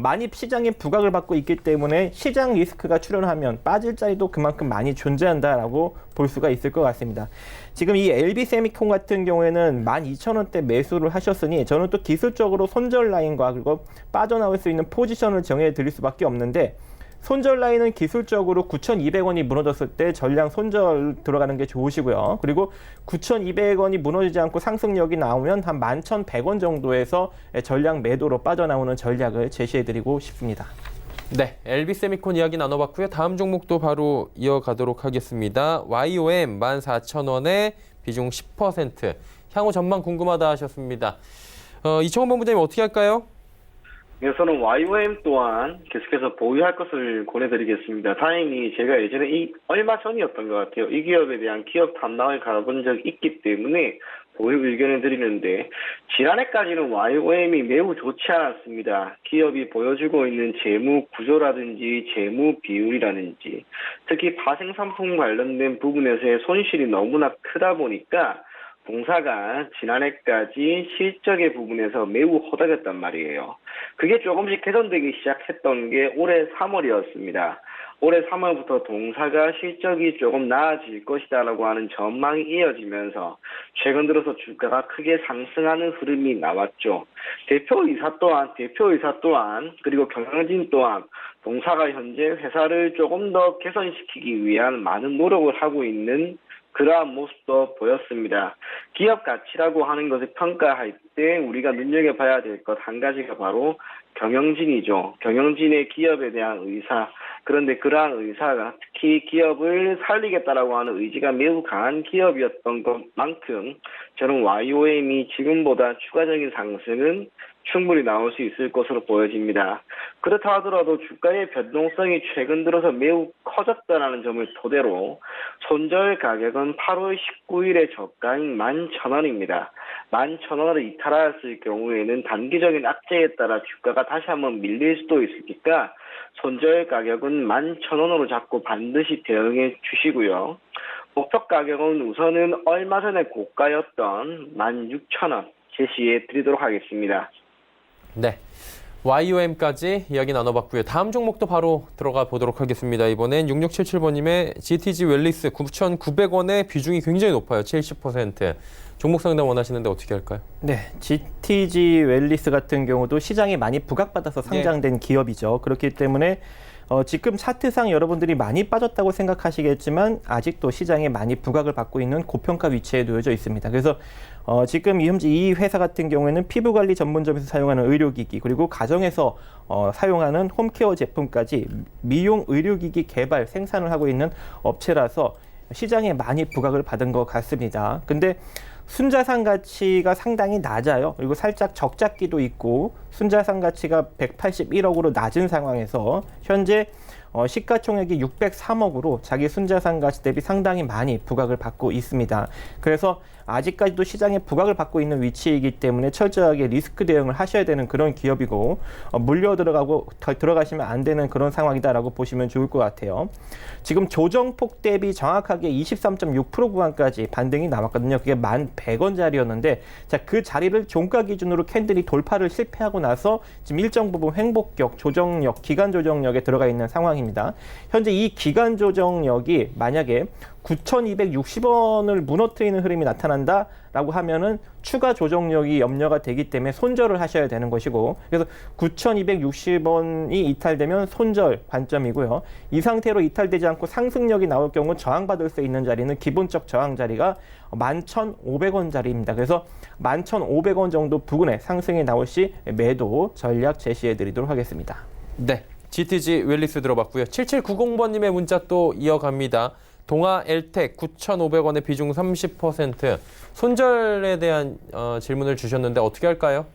많이 시장에 부각을 받고 있기 때문에 시장 리스크가 출현하면 빠질 자리도 그만큼 많이 존재한다라고 볼 수가 있을 것 같습니다. 지금 이 LB세미콘 같은 경우에는 12,000원대 매수를 하셨으니 저는 또 기술적으로 손절 라인과 그리고 빠져나올 수 있는 포지션을 정해 드릴 수밖에 없는데 손절 라인은 기술적으로 9,200원이 무너졌을 때 전량 손절 들어가는 게 좋으시고요. 그리고 9,200원이 무너지지 않고 상승력이 나오면 한 11,100원 정도에서 전량 매도로 빠져나오는 전략을 제시해드리고 싶습니다. 네, LB세미콘 이야기 나눠봤고요. 다음 종목도 바로 이어가도록 하겠습니다. YOM 14,000원에 비중 10%. 향후 전망 궁금하다 하셨습니다. 이청원 본부장님 어떻게 할까요? 우선은 YOM 또한 계속해서 보유할 것을 권해드리겠습니다. 다행히 제가 예전에 얼마 전이었던 것 같아요. 이 기업에 대한 기업 탐방을 가본 적이 있기 때문에 보유 의견을 드리는데, 지난해까지는 YOM이 매우 좋지 않았습니다. 기업이 보여주고 있는 재무 구조라든지 재무 비율이라든지 특히 파생상품 관련된 부분에서의 손실이 너무나 크다 보니까 동사가 지난해까지 실적의 부분에서 매우 허덕였단 말이에요. 그게 조금씩 개선되기 시작했던 게 올해 3월이었습니다. 올해 3월부터 동사가 실적이 조금 나아질 것이다라고 하는 전망이 이어지면서 최근 들어서 주가가 크게 상승하는 흐름이 나왔죠. 대표이사 또한 그리고 경영진 또한 동사가 현재 회사를 조금 더 개선시키기 위한 많은 노력을 하고 있는 그러한 모습도 보였습니다. 기업 가치라고 하는 것을 평가할 때 우리가 눈여겨봐야 될 것 한 가지가 바로 경영진이죠. 경영진의 기업에 대한 의사. 그런데 그러한 의사가 특히 기업을 살리겠다라고 하는 의지가 매우 강한 기업이었던 것만큼 저는 YOM이 지금보다 추가적인 상승은 충분히 나올 수 있을 것으로 보여집니다. 그렇다 하더라도 주가의 변동성이 최근 들어서 매우 커졌다는 점을 토대로 손절 가격은 8월 19일의 저가인 11,000원입니다. 11,000원을 이탈하였을 경우에는 단기적인 악재에 따라 주가가 다시 한번 밀릴 수도 있으니까 손절 가격은 11,000원으로 잡고 반드시 대응해 주시고요. 목표 가격은 우선은 얼마 전에 고가였던 16,000원 제시해 드리도록 하겠습니다. 네, YOM까지 이야기 나눠봤고요. 다음 종목도 바로 들어가 보도록 하겠습니다. 이번엔 6677번님의 GTG 웰리스 9,900원의 비중이 굉장히 높아요. 70%. 종목 상담 원하시는데 어떻게 할까요? 네, GTG 웰리스 같은 경우도 시장에 많이 부각받아서 상장된 기업이죠. 그렇기 때문에 지금 차트상 여러분들이 많이 빠졌다고 생각하시겠지만 아직도 시장에 많이 부각을 받고 있는 고평가 위치에 놓여져 있습니다. 그래서 지금 현재 이 회사 같은 경우에는 피부관리 전문점에서 사용하는 의료기기, 그리고 가정에서 사용하는 홈케어 제품까지 미용 의료기기 개발, 생산을 하고 있는 업체라서 시장에 많이 부각을 받은 것 같습니다. 근데 순자산 가치가 상당히 낮아요. 그리고 살짝 적자기도 있고 순자산 가치가 181억으로 낮은 상황에서 현재 시가총액이 603억으로 자기 순자산 가치 대비 상당히 많이 부각을 받고 있습니다. 그래서 아직까지도 시장에 부각을 받고 있는 위치이기 때문에 철저하게 리스크 대응을 하셔야 되는 그런 기업이고 물려 들어가시면 안 되는 그런 상황이다라고 보시면 좋을 것 같아요. 지금 조정폭 대비 정확하게 23.6% 구간까지 반등이 나왔거든요. 그게 1,100원짜리였는데 자, 그 자리를 종가 기준으로 캔들이 돌파를 실패하고 나서 지금 일정 부분 횡복격, 조정력, 기간 조정력에 들어가 있는 상황입니다. 현재 이 기간 조정력이 만약에 9,260원을 무너뜨리는 흐름이 나타난다라고 하면은 추가 조정력이 염려가 되기 때문에 손절을 하셔야 되는 것이고, 그래서 9,260원이 이탈되면 손절 관점이고요. 이 상태로 이탈되지 않고 상승력이 나올 경우 저항받을 수 있는 자리는 기본적 저항 자리가 11,500원짜리입니다. 그래서 11,500원 정도 부근에 상승이 나올 시 매도 전략 제시해 드리도록 하겠습니다. 네, GTG 웰리스 들어봤고요. 7790번님의 문자 또 이어갑니다. 동아 엘텍 9,500원의 비중 30%. 손절에 대한 질문을 주셨는데 어떻게 할까요?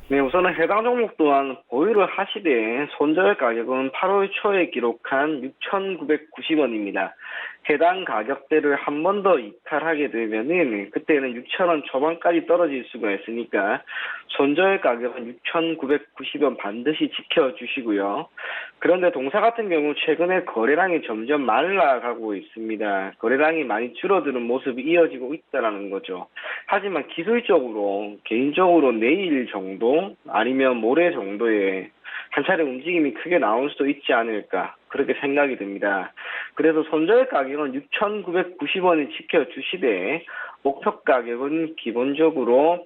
네, 우선은 해당 종목 또한 보유를 하시되 손절 가격은 8월 초에 기록한 6,990원입니다. 해당 가격대를 한 번 더 이탈하게 되면은 그때는 6,000원 초반까지 떨어질 수가 있으니까 손절 가격은 6,990원 반드시 지켜주시고요. 그런데 동사 같은 경우 최근에 거래량이 점점 말라가고 있습니다. 거래량이 많이 줄어드는 모습이 이어지고 있다는 거죠. 하지만 기술적으로 개인적으로 내일 정도 아니면 모레 정도에 한 차례 움직임이 크게 나올 수도 있지 않을까 그렇게 생각이 듭니다. 그래서 손절 가격은 6,990원을 지켜주시되 목표 가격은 기본적으로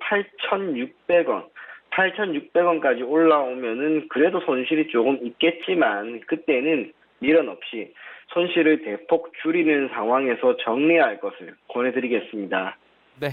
8,600원 8,600원까지 올라오면은 그래도 손실이 조금 있겠지만 그때는 미련 없이 손실을 대폭 줄이는 상황에서 정리할 것을 권해드리겠습니다. 네,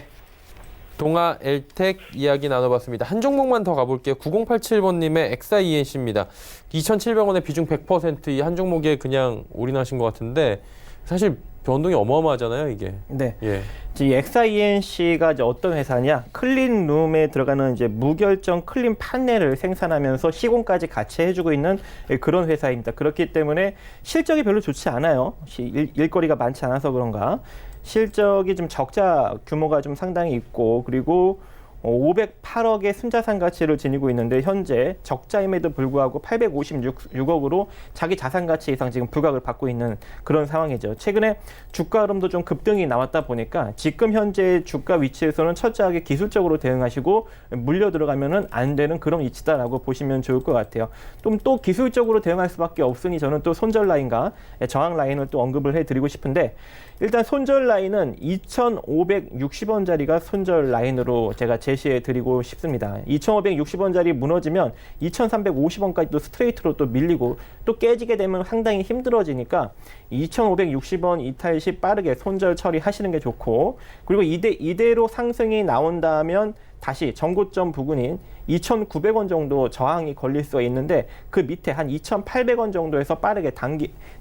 동아 엘텍 이야기 나눠봤습니다. 한 종목만 더 가볼게요. 9087번님의 엑사이엔씨입니다. 2,700원의 비중 100%, 이 한 종목에 그냥 올인하신 것 같은데 사실 변동이 어마어마하잖아요, 이게. 네. 예. 이 XINC가 이제 어떤 회사냐? 클린룸에 들어가는 이제 무결정 클린 판넬을 생산하면서 시공까지 같이 해주고 있는 그런 회사입니다. 그렇기 때문에 실적이 별로 좋지 않아요. 일거리가 많지 않아서 그런가. 실적이 좀 적자 규모가 좀 상당히 있고, 그리고 508억의 순자산 가치를 지니고 있는데 현재 적자임에도 불구하고 856억으로 자기 자산 가치 이상 지금 부각을 받고 있는 그런 상황이죠. 최근에 주가 흐름도 좀 급등이 나왔다 보니까 지금 현재 주가 위치에서는 철저하게 기술적으로 대응하시고 물려 들어가면은 안 되는 그런 위치다라고 보시면 좋을 것 같아요. 또 기술적으로 대응할 수밖에 없으니 저는 또 손절 라인과 저항 라인을 또 언급을 해드리고 싶은데, 일단 손절 라인은 2,560원짜리가 손절 라인으로 제가 제시해 드리고 싶습니다. 2,560원짜리 무너지면 2,350원까지 또 스트레이트로 또 밀리고 또 깨지게 되면 상당히 힘들어지니까 2,560원 이탈 시 빠르게 손절 처리하시는 게 좋고, 그리고 이대로 상승이 나온다면 다시 전고점 부근인 2,900원 정도 저항이 걸릴 수가 있는데 그 밑에 한 2,800원 정도에서 빠르게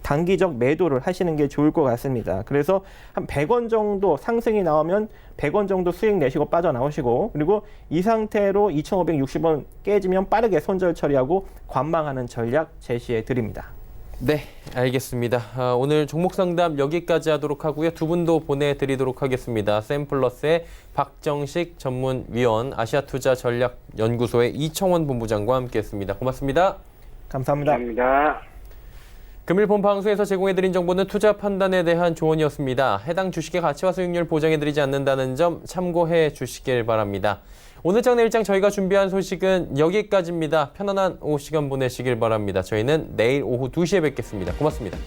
단기적 매도를 하시는 게 좋을 것 같습니다. 그래서 한 100원 정도 상승이 나오면 100원 정도 수익 내시고 빠져나오시고, 그리고 이 상태로 2,560원 깨지면 빠르게 손절 처리하고 관망하는 전략 제시해 드립니다. 네, 알겠습니다. 오늘 종목 상담 여기까지 하도록 하고요. 두 분도 보내드리도록 하겠습니다. 샘플러스의 박정식 전문위원, 아시아투자전략연구소의 이청원 본부장과 함께했습니다. 고맙습니다. 감사합니다. 감사합니다. 금일 본 방송에서 제공해드린 정보는 투자 판단에 대한 조언이었습니다. 해당 주식의 가치와 수익률 보장해드리지 않는다는 점 참고해 주시길 바랍니다. 오늘 장 내일장 저희가 준비한 소식은 여기까지입니다. 편안한 오후 시간 보내시길 바랍니다. 저희는 내일 오후 2시에 뵙겠습니다. 고맙습니다.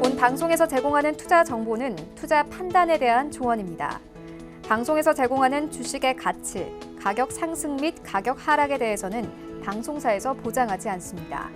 본 방송에서 제공하는 투자 정보는 투자 판단에 대한 조언입니다. 방송에서 제공하는 주식의 가치, 가격 상승 및 가격 하락에 대해서는 방송사에서 보장하지 않습니다.